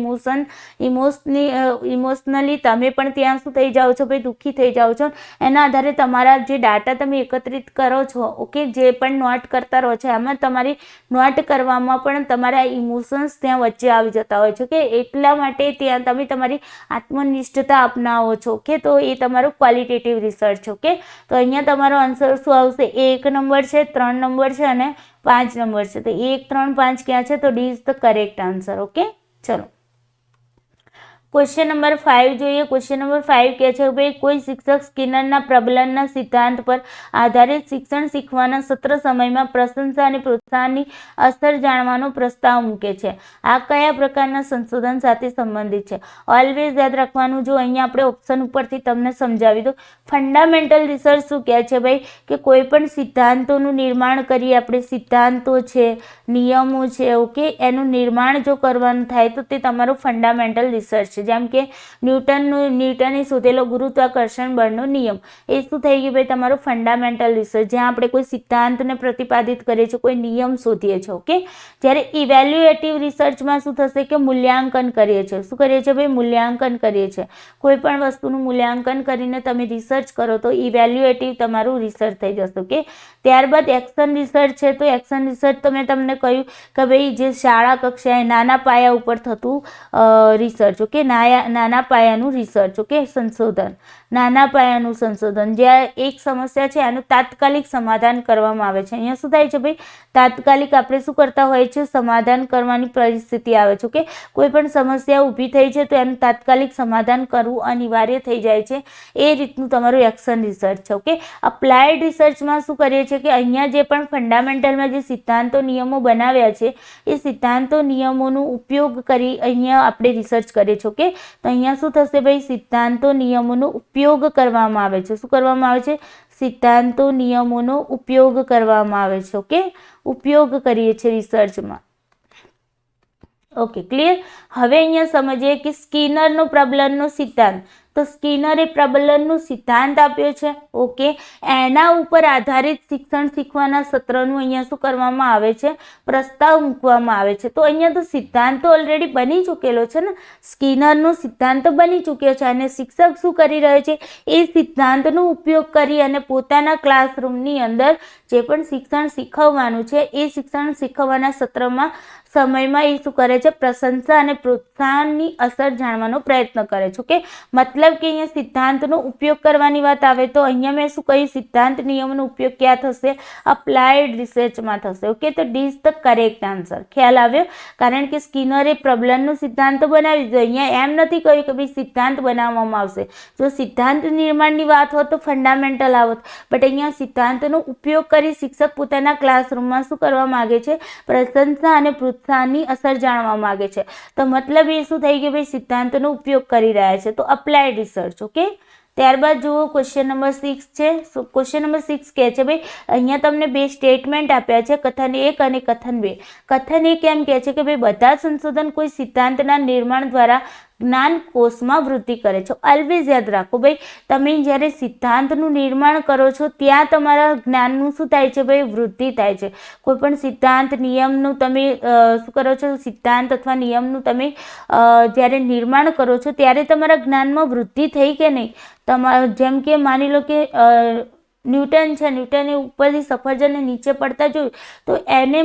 ઇમોશનલી તમે પણ ત્યાં શું થઈ જાઓ છો? ભાઈ દુઃખી થઈ જાઓ છો. એના આધારે તમારા જે ડાટા તમે એકત્રિત કરો છો, ઓકે, જે પણ નોટ કરતા રહો છો, એમાં તમારી નોટ કરવામાં પણ તમારા ઇમોશન્સ ત્યાં વચ્ચે આવી જતા હોય છે. કે એટલા માટે ત્યાં તમે તમારી આત્મનિષ્ઠતા અપનાવો છો. ઓકે, તો એ તમારું ક્વોલિટેટિવ રિસર્ચ. ઓકે, તો અહીંયા તમારો આન્સર શું આવશે? 1 નંબર છે, 3 નંબર છે અને 5 નંબર છે. તો 1, 3, 5 ક્યાં છે? તો D is the correct answer. Okay, ચલો ક્વેશ્ચન નંબર 5 જોઈએ. ક્વેશ્ચન નંબર 5 કહે છે ભાઈ કોઈ શિક્ષક સ્કિનરના પ્રબલનના સિદ્ધાંત પર આધારિત શિક્ષણ શીખવાના સત્ર સમયમાં પ્રશંસા અને પ્રોત્સાહનની અસર જાણવાનો પ્રસ્તાવ મૂકે છે. આ કયા પ્રકારના સંશોધન સાથે સંબંધિત છે? ઓલવેઝ યાદ રાખવાનું. જો અહીંયા આપણે ઓપ્શન ઉપરથી તમને સમજાવી દો. ફંડામેન્ટલ રિસર્ચ શું કહે છે ભાઈ? કે કોઈ પણ સિદ્ધાંતોનું નિર્માણ કરીએ આપણે, સિદ્ધાંતો છે, નિયમો છે, ઓકે, એનું નિર્માણ જો કરવાનું થાય તો તે તમારું ફંડામેન્ટલ રિસર્ચ છે, જેમ કે ન્યૂટને શોધેલો ગુરુત્વાકર્ષણ બળનો નિયમ, એ શું થઈ ગયું ભાઈ તમારું ફંડામેન્ટલ રિસર્ચ, જ્યાં આપણે કોઈ સિદ્ધાંતને પ્રતિપાદિત કરીએ છીએ, કોઈ નિયમ શોધીએ છીએ. ઓકે, જ્યારે ઇવેલ્યુએટિવ રિસર્ચમાં શું થશે કે મૂલ્યાંકન કરીએ છીએ. શું કરીએ છીએ ભાઈ? મૂલ્યાંકન કરીએ છીએ. કોઈ પણ વસ્તુનું મૂલ્યાંકન કરીને તમે રિસર્ચ કરો તો ઇવેલ્યુએટિવ તમારું રિસર્ચ થઈ જશે. ઓકે, ત્યારબાદ એક્શન રિસર્ચ છે. તો એક્શન રિસર્ચ તો મેં તમને કહ્યું કે ભાઈ જે શાળા કક્ષાએ નાના પાયા ઉપર થતું રિસર્ચ. ઓકે, નાના પાયાનું રિસર્ચ. ઓકે, સંશોધન, નાના પાયાનું સંશોધન, જ્યાં એક સમસ્યા છે એનું તાત્કાલિક સમાધાન કરવામાં આવે છે. અહીંયા શું થાય છે ભાઈ? તાત્કાલિક આપણે શું કરતા હોય છે? સમાધાન કરવાની પરિસ્થિતિ આવે છે. ઓકે, કોઈ પણ સમસ્યા ઊભી થઈ છે તો એનું તાત્કાલિક સમાધાન કરવું અનિવાર્ય થઈ જાય છે. એ રીતનું તમારું એક્શન રિસર્ચ છે. ઓકે, અપ્લાયડ રિસર્ચમાં શું કરીએ છીએ કે અહીંયા જે પણ ફંડામેન્ટલમાં જે સિદ્ધાંતો નિયમો બનાવ્યા છે એ સિદ્ધાંતો નિયમોનો ઉપયોગ કરી અહીંયા આપણે રિસર્ચ કરીએ છીએ. ઓકે, તો અહીંયા શું થશે ભાઈ? સિદ્ધાંતો નિયમોનો ઉપયોગ કરવામાં આવે છે. શું કરવામાં આવે છે? સિદ્ધાંતો નિયમોનો ઉપયોગ કરવામાં આવે છે. ઓકે, ઉપયોગ કરીએ છીએ રિસર્ચમાં. Okay, clear? હવે અહીંયા સમજીએ કે સ્કિનરનો પ્રબલનનો સિદ્ધાંત. તો સ્કિનરે પ્રબલનનો સિદ્ધાંત આપ્યો છે. ઓકે, એના ઉપર આધારિત શિક્ષણ શીખવાના સત્રનું અહીંયા શું કરવામાં આવે છે? પ્રસ્તાવ મૂકવામાં આવે છે. તો અહીંયા તો સિદ્ધાંત તો ઓલરેડી બની ચૂકેલો છે ને, સ્કિનરનો સિદ્ધાંત બની ચૂક્યો છે અને શિક્ષક શું કરી રહ્યો છે? એ સિદ્ધાંતનો ઉપયોગ કરી અને પોતાના ક્લાસરૂમની અંદર જે પણ શિક્ષણ શીખવવાનું છે એ શિક્ષણ શીખવવાના સમયમાં એ શું કરે છે? પ્રશંસા અને પ્રોત્સાહનની અસર જાણવાનો પ્રયત્ન કરે છે. ઓકે, મતલબ કે અહીંયા સિદ્ધાંતનો ઉપયોગ કરવાની વાત આવે તો અહીંયા મેં શું કહ્યું? સિદ્ધાંત નિયમનો ઉપયોગ ક્યાં થશે? અપ્લાયડ રિસર્ચમાં થશે. ઓકે, તો D is the correct answer. ખ્યાલ આવ્યો? કારણ કે સ્કિનરે પ્રબલનનો સિદ્ધાંત બનાવી દીધો. અહીંયા એમ નથી કહ્યું કે ભાઈ સિદ્ધાંત બનાવવામાં આવશે. જો સિદ્ધાંત નિર્માણની વાત હોત તો ફંડામેન્ટલ આવત, બટ અહીંયા સિદ્ધાંતનો ઉપયોગ કરી શિક્ષક પોતાના ક્લાસરૂમમાં શું કરવા માંગે છે? પ્રશંસા અને પ્રોત્સાહનની અસર જાણવા માંગે છે. તો મતલબ એ શું થઈ ગયું ભાઈ? સિદ્ધાંતનો ઉપયોગ કરી રહ્યા છે. તો અપ્લાયડ રિસર્ચ. ઓકે, ત્યારબાદ જુઓ ક્વેશ્ચન નંબર 6 છે. ક્વેશ્ચન નંબર 6 કહે છે ભાઈ અહીંયા તમને બે સ્ટેટમેન્ટ આપ્યા છે, કથન 1 અને કથન 2. કથન 1 એમ કહે છે કે ભાઈ બધા સંશોધન કોઈ સિદ્ધાંતના નિર્માણ દ્વારા જ્ઞાન કોષમાં વૃદ્ધિ કરે છે. ઓલવેઝ યાદ રાખો ભાઈ, તમે જ્યારે સિદ્ધાંતનું નિર્માણ કરો છો ત્યાં તમારા જ્ઞાનનું શું થાય છે ભાઈ? વૃદ્ધિ થાય છે. કોઈ પણ સિદ્ધાંત નિયમનું તમે શું કરો છો? સિદ્ધાંત અથવા નિયમનું તમે જ્યારે નિર્માણ કરો છો ત્યારે તમારા જ્ઞાનમાં વૃદ્ધિ થઈ કે નહીં? જેમ કે માની લો કે ન્યૂટન છે, ન્યૂટને ઉપરથી સફરજનને નીચે પડતા જોયું તો એને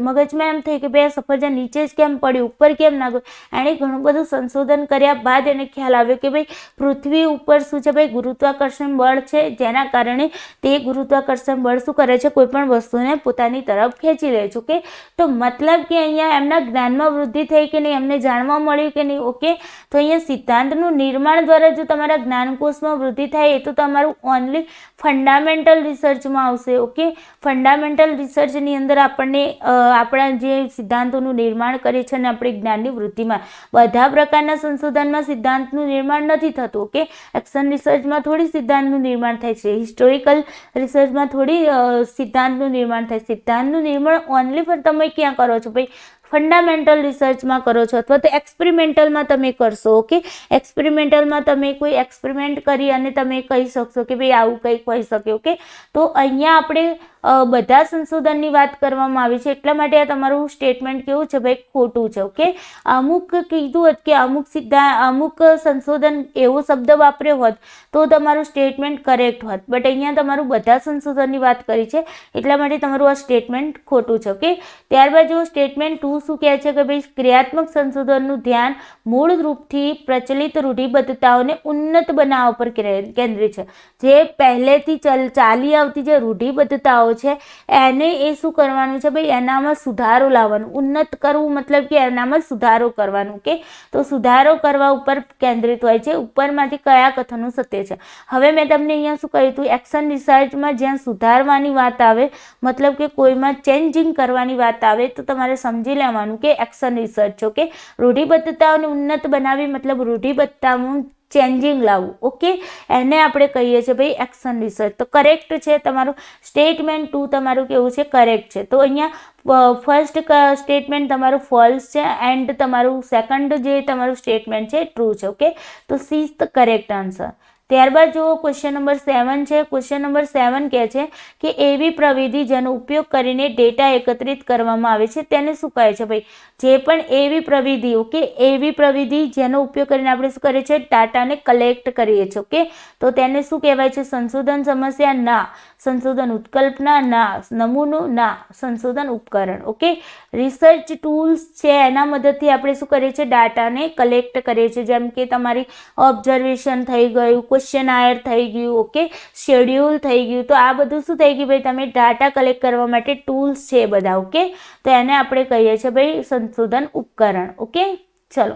મગજમાં એમ થયું કે ભાઈ આ સફરજન નીચે જ કેમ પડ્યું, ઉપર કેમ ના ગયું? એણે ઘણું બધું સંશોધન કર્યા બાદ એને ખ્યાલ આવ્યો કે ભાઈ પૃથ્વી ઉપર શું છે ભાઈ? ગુરુત્વાકર્ષણ બળ છે, જેના કારણે તે ગુરુત્વાકર્ષણ બળ શું કરે છે? કોઈ પણ વસ્તુને પોતાની તરફ ખેંચી લે છે. ઓકે, તો મતલબ કે અહીંયા એમના જ્ઞાનમાં વૃદ્ધિ થઈ કે નહીં? એમને જાણવા મળ્યું કે નહીં? ઓકે, તો અહીંયા સિદ્ધાંતનું નિર્માણ દ્વારા જો તમારા જ્ઞાનકોશમાં વૃદ્ધિ થાય એ તો તમારું ઓનલી ફંડામેન્ટલ રિસર્ચમાં આવશે. ઓકે, ફંડામેન્ટલ રિસર્ચની અંદર આપણને આપણા જે સિદ્ધાંતોનું નિર્માણ કરે છે અને આપણી જ્ઞાનની વૃદ્ધિમાં બધા પ્રકારના સંશોધનમાં સિદ્ધાંતનું નિર્માણ નથી થતું. ઓકે, એક્શન રિસર્ચમાં થોડી સિદ્ધાંતનું નિર્માણ થાય છે, હિસ્ટોરિકલ રિસર્ચમાં થોડી સિદ્ધાંતનું નિર્માણ થાય. સિદ્ધાંતનું નિર્માણ ઓનલી ફોર તમે ક્યાં કરો છો ભાઈ? ફંડામેન્ટલ રિસર્ચમાં કરો છો અથવા તો એક્સપેરિમેન્ટલમાં તમે કરશો. ઓકે, એક્સપેરિમેન્ટલમાં તમે કોઈ એક્સપેરિમેન્ટ કરી અને તમે કહી શકશો કે ભાઈ આવું કંઈક હોઈ શકે. ઓકે, તો અહીંયા આપણે બધા સંશોધનની વાત કરવામાં આવી છે, એટલા માટે આ તમારું સ્ટેટમેન્ટ કેવું છે ભાઈ? ખોટું છે. ઓકે, અમુક કીધું હોત કે અમુક સંશોધન એવો શબ્દ વાપર્યો હોત તો તમારું સ્ટેટમેન્ટ કરેક્ટ હોત, બટ અહીંયા તમારું બધા સંશોધનની વાત કરી છે એટલા માટે તમારું આ સ્ટેટમેન્ટ ખોટું છે. ઓકે, ત્યારબાદ જો સ્ટેટમેન્ટ 2 શું કહે છે કે ભાઈ ક્રિયાત્મક સંશોધનનું ધ્યાન મૂળ રૂપથી પ્રચલિત રૂઢિબદ્ધતાઓને ઉન્નત બનાવવા પર કેન્દ્રિત છે. જે પહેલેથી ચાલી આવતી જે રૂઢિબદ્ધતાઓ છે એને એ શું કરવાનું છે ભાઈ? એનામાં સુધારો લાવવાનું. ઉન્નત કરવું મતલબ કે એનામાં સુધારો કરવાનું. કે તો સુધારો કરવા ઉપર કેન્દ્રિત હોય છે, ઉપરમાંથી કયા કથનો સત્ય છે. હવે મેં તમને અહીંયા શું કહ્યું હતું? એક્શન રિસર્ચમાં જ્યાં સુધારવાની વાત આવે, મતલબ કે કોઈમાં ચેન્જિંગ કરવાની વાત આવે તો તમારે સમજી લેવાનું કે એક્શન રિસર્ચ. ઓકે, રૂઢિબદ્ધતાઓને ઉન્નત બનાવી મતલબ રૂઢિબદ્ધતાઓ ચેન્જિંગ લાવવું. ઓકે, એને આપણે કહીએ છીએ ભાઈ એક્શન રિસર્ચ. તો કરેક્ટ છે તમારું સ્ટેટમેન્ટ 2 તમારું કેવું છે, કરેક્ટ છે. તો અહીંયા ફર્સ્ટ સ્ટેટમેન્ટ તમારું ફોલ્સ છે એન્ડ તમારું સેકન્ડ જે તમારું સ્ટેટમેન્ટ છે ટ્રુ છે. ઓકે, તો she is the correct answer. ત્યારબાદ જુઓ ક્વેશ્ચન નંબર 7 છે. ક્વેશ્ચન નંબર 7 કહે છે કે એવી પ્રવિધિ જેનો ઉપયોગ કરીને ડેટા એકત્રિત કરવામાં આવે છે તેને શું કહે છે? ભાઈ જે પણ એવી પ્રવિધિ, ઓકે, એવી પ્રવિધિ જેનો ઉપયોગ કરીને આપણે શું કરીએ છીએ, ડાટાને કલેક્ટ કરીએ છીએ. ઓકે, તો તેને શું કહેવાય છે? સંશોધન સમસ્યા? ના. સંશોધન ઉત્કલ્પના? ના. નમૂનો? ના. સંશોધન ઉપકરણ. ઓકે, રિસર્ચ ટૂલ્સ છે એના મદદથી આપણે શું કરીએ છીએ, ડાટાને કલેક્ટ કરીએ છીએ. જેમ કે તમારી ઓબ્ઝર્વેશન થઈ ગયું, ક્વેશ્ચનાયર થઈ ગયું, ઓકે, શેડ્યુલ થઈ ગયું. તો આ બધું શું થઈ ગયું ભાઈ, તમે ડાટા કલેક્ટ કરવા માટે ટૂલ્સ છે બધા. ઓકે, તો એને આપણે કહીએ છીએ ભાઈ સંશોધન ઉપકરણ. ઓકે, ચલો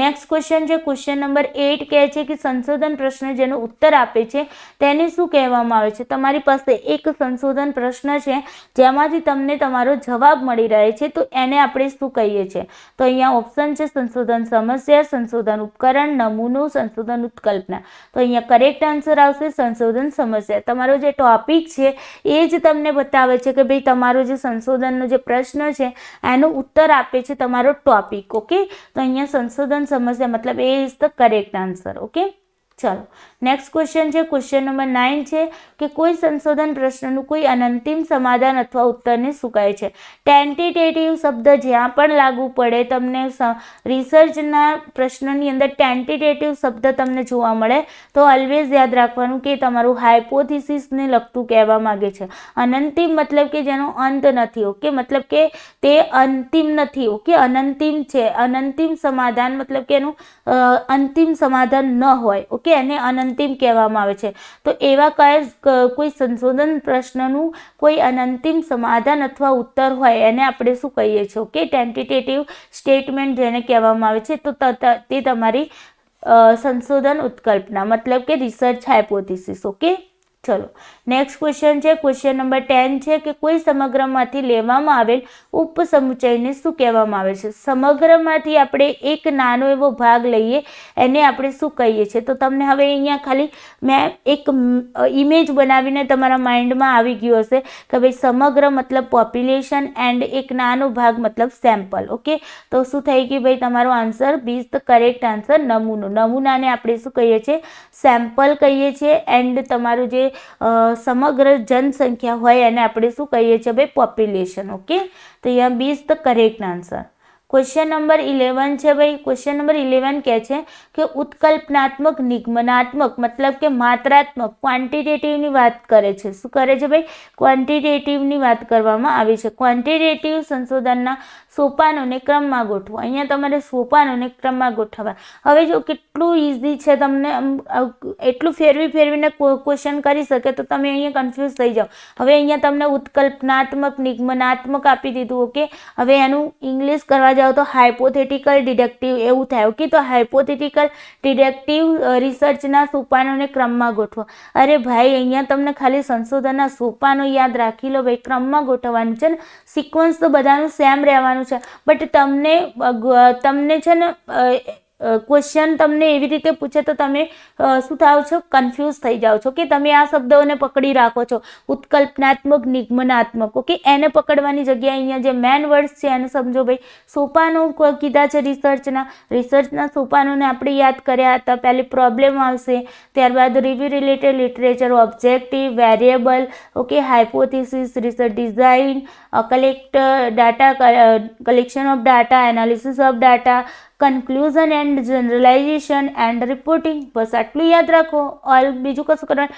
નેક્સ્ટ ક્વેશ્ચન છે. ક્વેશ્ચન નંબર 8 કહે છે કે સંશોધન પ્રશ્ન જેનો ઉત્તર આપે છે તેને શું કહેવામાં આવે છે? તમારી પાસે એક સંશોધન પ્રશ્ન છે જેમાંથી તમને તમારો જવાબ મળી રહે છે, તો એને આપણે શું કહીએ છીએ? તો અહીંયા ઓપ્શન છે સંશોધન સમસ્યા, સંશોધન ઉપકરણ, નમૂનો, સંશોધન ઉત્કલ્પના. તો અહીંયા કરેક્ટ આન્સર આવશે સંશોધન સમસ્યા. તમારો જે ટોપિક છે એ જ તમને બતાવે છે કે ભાઈ તમારો જે સંશોધનનો જે પ્રશ્ન છે એનો ઉત્તર આપે છે તમારો ટોપિક. ઓકે, તો અહીંયા સંશોધન સમસ્યા મતલબ A is the correct answer. Okay, ચલો નેક્સ્ટ ક્વેશ્ચન છે. ક્વેશ્ચન નંબર 9 છે કે કોઈ સંશોધન પ્રશ્નનું કોઈ અનંતિમ સમાધાન અથવા ઉત્તરને શું કહે છે? ટેન્ટેટિવ શબ્દ જ્યાં પણ લાગુ પડે તમને રિસર્ચના પ્રશ્નની અંદર ટેન્ટેટિવ શબ્દ તમને જોવા મળે તો ઓલવેઝ યાદ રાખવાનું કે તમારું હાઇપોથિસિસને લગતું કહેવા માંગે છે. અનંતિમ મતલબ કે જેનો અંત નથી. ઓકે, મતલબ કે તે અંતિમ નથી. ઓકે, અનંતિમ છે. અનંતિમ સમાધાન મતલબ કે એનું અંતિમ સમાધાન ન હોય. ઓકે, એને અનંતિમ કહેવામાં આવે છે. તો એવા કોઈ સંશોધન પ્રશ્નનું કોઈ અનંતિમ સમાધાન અથવા ઉત્તર હોય એને આપણે શું કહીએ છીએ? ઓકે, ટેન્ટેટિવ સ્ટેટમેન્ટ જેને કહેવામાં આવે છે, તો તે તમારી સંશોધન ઉત્કલ્પના મતલબ કે રિસર્ચ હાઇપોથિસિસ. ઓકે, ચલો નેક્સ્ટ ક્વેશ્ચન છે. ક્વેશ્ચન નંબર 10 છે કે કોઈ સમગ્રમાંથી લેવામાં આવેલ ઉપસમુચ્ચયને શું કહેવામાં આવે છે? સમગ્રમાંથી આપણે એક નાનો એવો ભાગ લઈએ એને આપણે શું કહીએ છીએ? તો તમને હવે અહીંયા ખાલી મેં એક ઇમેજ બનાવીને તમારા માઇન્ડમાં આવી ગયું હશે કે ભાઈ સમગ્ર મતલબ પોપ્યુલેશન એન્ડ એક નાનો ભાગ મતલબ સેમ્પલ. ઓકે, તો શું થઈ ગયું ભાઈ તમારો answer? B is the correct answer નમૂનો. નમૂનાને આપણે શું કહીએ છીએ? સેમ્પલ કહીએ છીએ. એન્ડ તમારું જે સમગ્ર જનસંખ્યા હોય એને આપણે શું કહીએ છીએ ભાઈ? પોપ્યુલેશન. ઓકે, તો અહીંયા B is the correct answer. Question number 11 છે ભાઈ. ક્વેશ્ચન નંબર 11 કહે છે કે ઉત્કલ્પનાત્મક નિગમનાત્મક મતલબ કે માત્રાત્મક ક્વોન્ટિટેટિવની વાત કરે છે. શું કરે છે ભાઈ? ક્વોન્ટિટેટિવની વાત કરવામાં આવી છે. ક્વોન્ટિટેટિવ સંશોધનના સોપાનોને ક્રમમાં ગોઠવો. અહીંયા તમારે સોપાનોને ક્રમમાં ગોઠવવા. હવે જો કેટલું ઇઝી છે, તમને એટલું ફેરવીને ક્વેશ્ચન કરી શકે તો તમે અહીંયા કન્ફ્યુઝ થઈ જાઓ. હવે અહીંયા તમને ઉત્કલ્પનાત્મક નિગમનાત્મક આપી દીધું. ઓકે, હવે એનું ઇંગ્લિશ કરવા જાઓ તો હાઇપોથેટિકલ ડિડક્ટિવ એવું થાય. ઓકે, તો હાઇપોથેટિકલ ડિડક્ટિવ રિસર્ચના સોપાનોને ક્રમમાં ગોઠવો. અરે ભાઈ, અહીંયા તમને ખાલી સંશોધનના સોપાનો યાદ રાખી લો ભાઈ, ક્રમમાં ગોઠવવાનું છે ને. સિક્વન્સ તો બધાનું સેમ રહેવાનું છે, બટ તમને છે ને ક્વેશ્ચન તમને એવી રીતે પૂછે તો તમે શું થાવ છો? કન્ફ્યુઝ થઈ જાઓ છો કે તમે આ શબ્દોને પકડી રાખો છો ઉત્કલ્પનાત્મક નિગમનાત્મક. ઓકે, એને પકડવાની જગ્યાએ અહીંયા જે મેન વર્ડ્સ છે એને સમજો ભાઈ. સોપાનો કીધા છે રિસર્ચના સોપાનોને આપણે યાદ કર્યા હતા. પહેલી પ્રોબ્લેમ આવશે, ત્યારબાદ review related literature, objective, variable, okay, hypothesis, research design, collection of data, analysis of data, conclusion and generalization and reporting. બસ આટલું યાદ રાખો. બીજું કશું કરવાનું.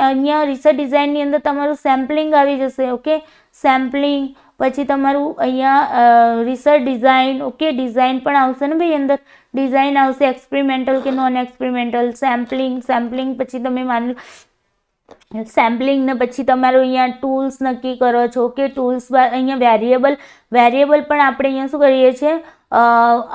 અહીંયા રિસર્ચ ડિઝાઇનની અંદર તમારું સેમ્પલિંગ આવી જશે. ઓકે, સેમ્પલિંગ પછી તમારું અહીંયા રિસર્ચ ડિઝાઇન. ઓકે, ડિઝાઇન પણ આવશે ને ભાઈ અંદર. ડિઝાઇન આવશે, એક્સપેરિમેન્ટલ કે નોન એક્સપેરિમેન્ટલ, સેમ્પલિંગ પછી તમે માની લો સેમ્પલિંગ ને પછી તમારું અહીંયા ટૂલ્સ નક્કી કરો છો. ઓકે, ટૂલ્સ અહીંયા વેરિયેબલ પણ આપણે અહીંયા શું કરીએ છીએ?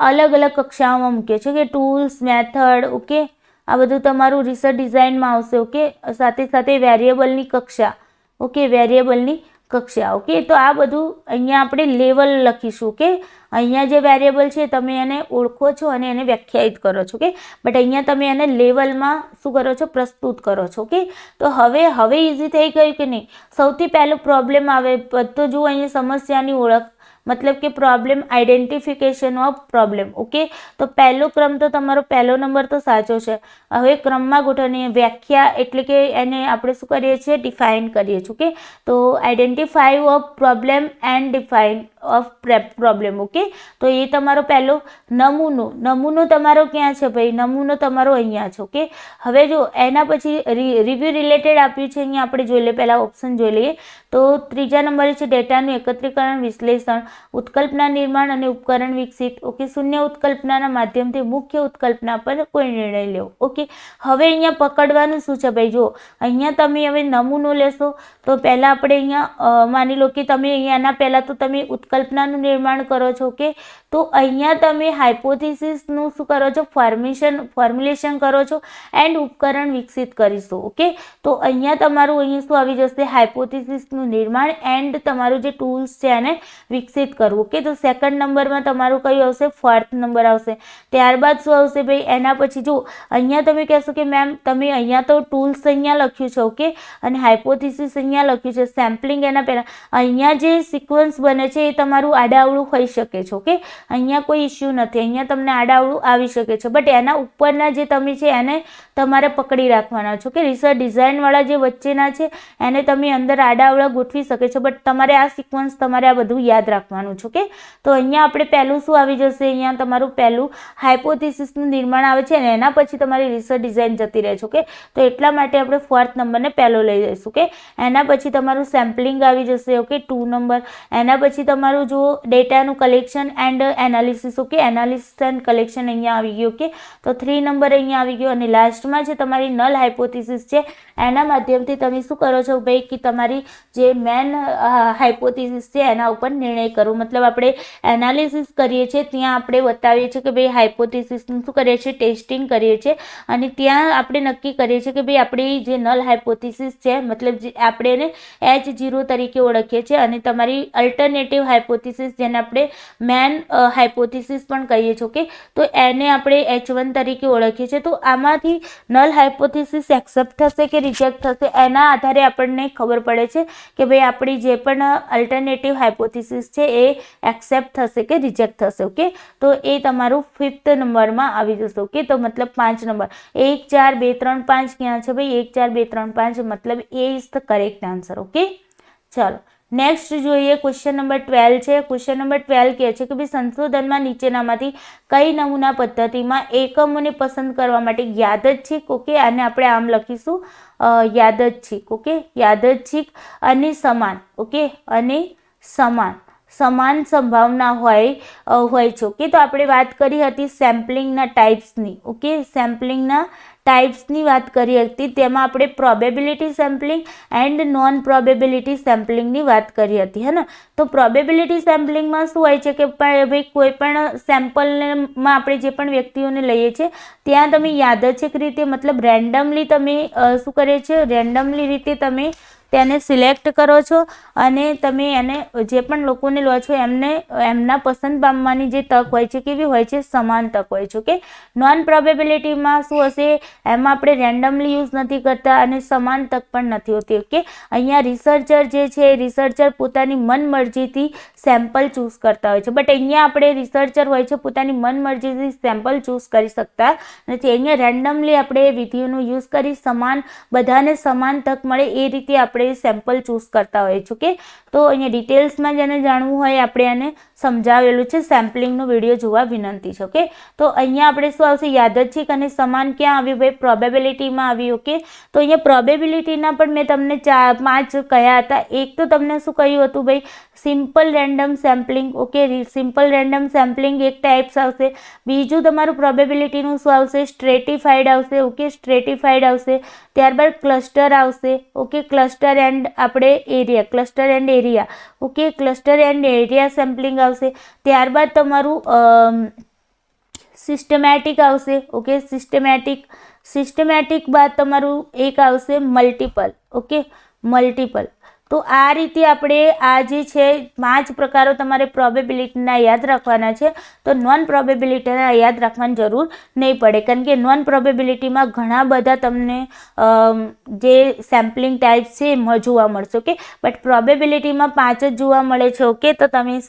અલગ અલગ કક્ષાઓમાં મૂકીએ છીએ કે ટૂલ્સ, મેથડ. ઓકે, આ બધું તમારું રિસર્ચ ડિઝાઇનમાં આવશે. ઓકે, સાથે વેરિયેબલની કક્ષા. ઓકે, વેરિયેબલની કક્ષા. ઓકે, તો આ બધું અહીંયા આપણે લેવલ લખીશું. ઓકે, અહીંયા જે વેરિયેબલ છે તમે એને ઓળખો છો અને એને વ્યાખ્યાયિત કરો છો. ઓકે, બટ અહીંયા તમે એને લેવલમાં શું કરો છો, પ્રસ્તુત કરો છો. ઓકે, તો હવે ઇઝી થઈ ગયું કે નહીં? સૌથી પહેલો પ્રોબ્લેમ આવે તો જુઓ અહીંયા સમસ્યાની ઓળખ, मतलब કે problem identification of problem. Okay, તો પહેલો ક્રમ તો તમારો પહેલો નંબર તો સાચો છે. હવે ક્રમમાં ગોઠવણી વ્યાખ્યા એટલે કે એને આપણે શું કરીએ છીએ, ડિફાઇન કરીએ છીએ. ઓકે, તો identify of problem and define of problem. Okay, તો એ તમારો પહેલો નમૂનો તમારો ક્યાં છે ભાઈ? નમૂનો તમારો અહીંયા છે. ઓકે, હવે જો એના પછી રિવ્યુ રિલેટેડ આપ્યું છે, અહીંયા આપણે જોઈ લઈએ, પહેલા ઓપ્શન જોઈ લઈએ. તો ત્રીજા નંબરે છે ડેટાનું એકત્રીકરણ, વિશ્લેષણ, ઉત્કલ્પના નિર્માણ અને ઉપકરણ વિકસિત. ઓકે, શૂન્ય ઉત્કલ્પનાના માધ્યમથી મુખ્ય ઉત્કલ્પના પર કોઈ નિર્ણય લેવો. ઓકે, હવે અહીંયા પકડવાનું શું છે ભાઈ? જો અહીંયા તમે હવે નમૂનો લેશો તો પહેલાં આપણે અહીંયા માની લો કે તમે અહીંયાના પહેલાં તો તમે ઉત્કલ્પનાનું નિર્માણ કરો છો. ઓકે, તો અહીંયા તમે હાઇપોથિસિસનું શું કરો છો, ફોર્મ્યુલેશન કરો છો એન્ડ ઉપકરણ વિકસિત કરીશું. ઓકે, તો અહીંયા તમારું અહીંયા શું આવી જશે, હાઇપોથિસિસનું નિર્માણ એન્ડ તમારું જે ટૂલ્સ છે એને વિકસિત કરવું. ઓકે, તો સેકન્ડ નંબરમાં તમારું કયું આવશે, ફોર્થ નંબર આવશે. ત્યારબાદ શું આવશે ભાઈ? એના પછી જો અહીંયા તમે કહેશો કે મેમ તમે અહીંયા તો ટૂલ્સ અહીંયા લખ્યું છે. ઓકે, અને હાઇપોથિસિસ અહીંયા લખ્યું છે, સેમ્પલિંગ એના પહેલાં. અહીંયા જે સિક્વન્સ બને છે એ તમારું આડાઅવળું હોઈ શકે છે. ઓકે, અહીંયા કોઈ ઇસ્યુ નથી, અહીંયા તમને આડાઅવળું આવી શકે છે, બટ એના ઉપરના જે તમે છે એને તમારે પકડી રાખવાના છો. કે રિસર્ચ ડિઝાઇનવાળા જે વચ્ચેના છે એને તમે અંદર આડાઅવળા ગોઠવી શકે છો, બટ તમારે આ સિક્વન્સ તમારે આ બધું યાદ રાખવાનું છે. ઓકે, તો અહીંયા આપણે પહેલું શું આવી જશે, અહીંયા તમારું પહેલું હાઇપોથિસિસનું નિર્માણ આવે છે અને એના પછી તમારી રિસર્ચ ડિઝાઇન જતી રહે છે. ઓકે, તો એટલા માટે આપણે ફોર્થ નંબરને પહેલો લઈ જઈશું. ઓકે, એના પછી તમારું સેમ્પલિંગ આવી જશે. Okay, 2 number. એના પછી તમારું જો ડેટાનું collection and analysis. Okay, analysis and collection અહીંયા આવી ગયું. ઓકે, તો 3 નંબર અહીંયા આવી ગયો. અને લાસ્ટમાં જે તમારી નલ હાઇપોથિસિસ છે એના માધ્યમથી તમે શું કરો છો ભાઈ, કે તમારી જે મેન હાઇપોથિસિસ છે એના ઉપર નિર્ણય કરો. મતલબ આપણે એનાલિસિસ કરીએ છીએ ત્યાં આપણે બતાવીએ છીએ કે ભાઈ હાઇપોથિસિસનું શું કરીએ છીએ, ટેસ્ટિંગ કરીએ છીએ અને ત્યાં આપણે નક્કી કરીએ છીએ કે ભાઈ આપણી જે નલ હાઇપોથિસિસ છે મતલબ જે આપણે એને H0 તરીકે ઓળખીએ છીએ અને તમારી અલ્ટરનેટિવ હાઇપોથિસિસ જેને આપણે મેન હાઇપોથિસિસ પણ કહીએ છીએ. ઓકે, તો એને આપણે H1 તરીકે ઓળખીએ છીએ. તો આમાંથી નલ હાઇપોથિસિસ એક્સેપ્ટ થશે કે રિજેક્ટ થશે એના આધારે આપણને ખબર પડે છે કે ભાઈ આપણી જે પણ અલ્ટરનેટિવ હાઇપોથિસિસ છે એ એક્સેપ્ટ થશે કે રિજેક્ટ થશે. ઓકે, તો એ તમારું 5th નંબરમાં આવી જશે. ઓકે, તો મતલબ 5 નંબર 1 4 2 3 5 ક્યાં છે ભાઈ? 1 4 2 3 5 મતલબ A is the correct answer. Okay, ચાલો નેક્સ્ટ જોઈએ. ક્વેશ્ચન નંબર 12 છે. ક્વેશ્ચન નંબર 12 કહે છે કે ભાઈ સંશોધનમાં નીચેનામાંથી કઈ નમૂના પદ્ધતિમાં એકમોને પસંદ કરવા માટે યાદચ્છિક. ઓકે, અને આપણે આમ લખીશું યાદચ્છિક. ઓકે, યાદચ્છિક અને સમાન. ઓકે, અને સમાન સંભાવના હોય છે. ઓકે, તો આપણે વાત કરી હતી સેમ્પલિંગના ટાઈપ્સની. ઓકે, સેમ્પલિંગના ટાઈપ્સની વાત કરી હતી, તેમાં આપણે probability sampling and non probability સેમ્પલિંગની વાત કરી હતી, હે ને? તો પ્રોબેબિલિટી સેમ્પલિંગમાં શું હોય છે કે ભાઈ કોઈ પણ સેમ્પલમાં આપણે જે પણ વ્યક્તિઓને લઈએ છીએ ત્યાં તમે યાદચ્છિક રીતે મતલબ રેન્ડમલી તમે શું કરે છે, રેન્ડમલી રીતે તમે તેને સિલેક્ટ કરો છો અને તમે એને જે પણ લોકોને લો છો એમને એમના પસંદ પામવાની જે તક હોય છે કેવી હોય છે, સમાન તક હોય છે. ઓકે, નોન પ્રોબેબિલિટીમાં શું હશે, એમાં આપણે રેન્ડમલી યુઝ નથી કરતા અને સમાન તક પણ નથી હોતી. ઓકે, અહીંયા રિસર્ચર જે છે રિસર્ચર પોતાની મનમરજીથી સેમ્પલ ચૂઝ કરતા હોય છે, બટ અહીંયા આપણે રિસર્ચર હોય છે પોતાની મનમરજીથી સેમ્પલ ચૂઝ કરી શકતા નથી. અહીંયા રેન્ડમલી આપણે વિધિઓનો યુઝ કરી બધાને સમાન તક મળે એ રીતે આપણે સેમ્પલ ચૂઝ કરતા હોય છે. ઓકે, તો અહીંયા ડિટેલ્સમાં જેને જાણવું હોય આપણે એને સમજાવેલું છે, સેમ્પલિંગનો વિડીયો જોવા વિનંતી છે. ઓકે, તો અહીંયા આપણે શું આવશે, યાદચ્છિક અને સમાન ક્યાં આવ્યું ભાઈ, પ્રોબેબિલિટીમાં આવ્યું. ઓકે, તો અહીંયા પ્રોબેબિલિટીના પણ મેં તમને 5 કયા હતા. એક તો તમને શું કહ્યું હતું ભાઈ, simple random sampling. Okay, simple random sampling એક ટાઈપ્સ આવશે. બીજું તમારું પ્રોબેબિલિટીનું શું આવશે, સ્ટ્રેટિફાઈડ આવશે. ઓકે, સ્ટ્રેટિફાઈડ આવશે. ત્યારબાદ ક્લસ્ટર આવશે. ઓકે, ક્લસ્ટર એન્ડ આપણે area, cluster and area. Okay, cluster and area sampling આવશે. ત્યારબાદ તમારું સિસ્ટમેટિક આવશે. ઓકે, સિસ્ટમેટિક બાદ તમારું એક આવશે મલ્ટિપલ. Okay, multiple. તો આ રીતે આપણે આ જે છે 5 પ્રકારો તમારે પ્રોબેબિલિટીના યાદ રાખવાના છે. તો નોન પ્રોબેબિલિટીના યાદ રાખવાની જરૂર નહીં પડે, કારણ કે નોન પ્રોબેબિલિટીમાં ઘણા બધા તમને જે સેમ્પલિંગ ટાઈપ છે એમાં જોવા મળશે. ઓકે, બટ પ્રોબેબિલિટીમાં 5 જ જોવા મળે છે. ઓકે, તો તમે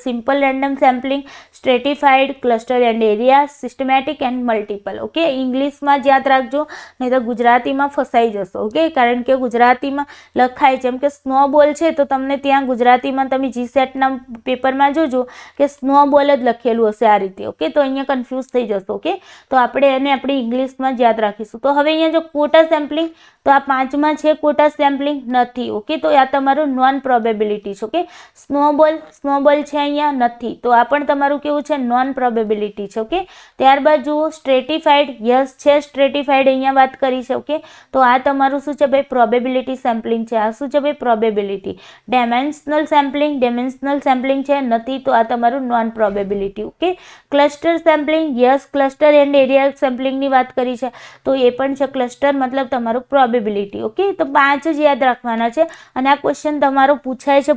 simple random sampling, stratified, cluster and area, systematic and multiple. Okay, ઇંગ્લિશમાં જ યાદ રાખજો, નહીં તો ગુજરાતીમાં ફસાઈ જશો. ઓકે, કારણ કે ગુજરાતીમાં લખાય જેમ કે સ્નોબોલ છે તો તમને ત્યાં ગુજરાતીમાં તમે જીસેટના પેપરમાં જોજો કે સ્નોબોલ જ લખેલું હશે આ રીતે. ઓકે, તો અહીંયા કન્ફ્યુઝ થઈ જશો. ઓકે, તો આપણે એને આપણી ઇંગ્લિશમાં જ યાદ રાખીશું. તો હવે અહીંયા જો ક્વોટા સેમ્પલિંગ, તો આ 5માં છે ક્વોટા સેમ્પલિંગ નથી. ઓકે, તો આ તમારું નોન પ્રોબેબિલિટી છે. ઓકે, સ્નોબોલ છે અહીંયા નથી, તો આ પણ તમારું કેવું છે? નોન પ્રોબેબિલિટી છે. ઓકે, ત્યારબાદ જુઓ સ્ટ્રેટિફાઈડ, યસ છે સ્ટ્રેટિફાઈડ, અહીંયા વાત કરી છે. ઓકે, તો આ તમારું શું છે ભાઈ? પ્રોબેબિલિટી સેમ્પલિંગ છે. આ શું છે ભાઈ? પ્રોબેબિલિટી. ડાયમેન્શનલ સેમ્પલિંગ છે નથી, તો આ તમારું non probability. Okay, cluster sampling, yes cluster and area સેમ્પલિંગની વાત કરી છે, તો એ પણ છે ક્લસ્ટર, મતલબ તમારું પ્રોબેબિલિટી. ઓકે, તો 5 જ યાદ રાખવાના છે. અને આ ક્વેશ્ચન તમારો પૂછાય છે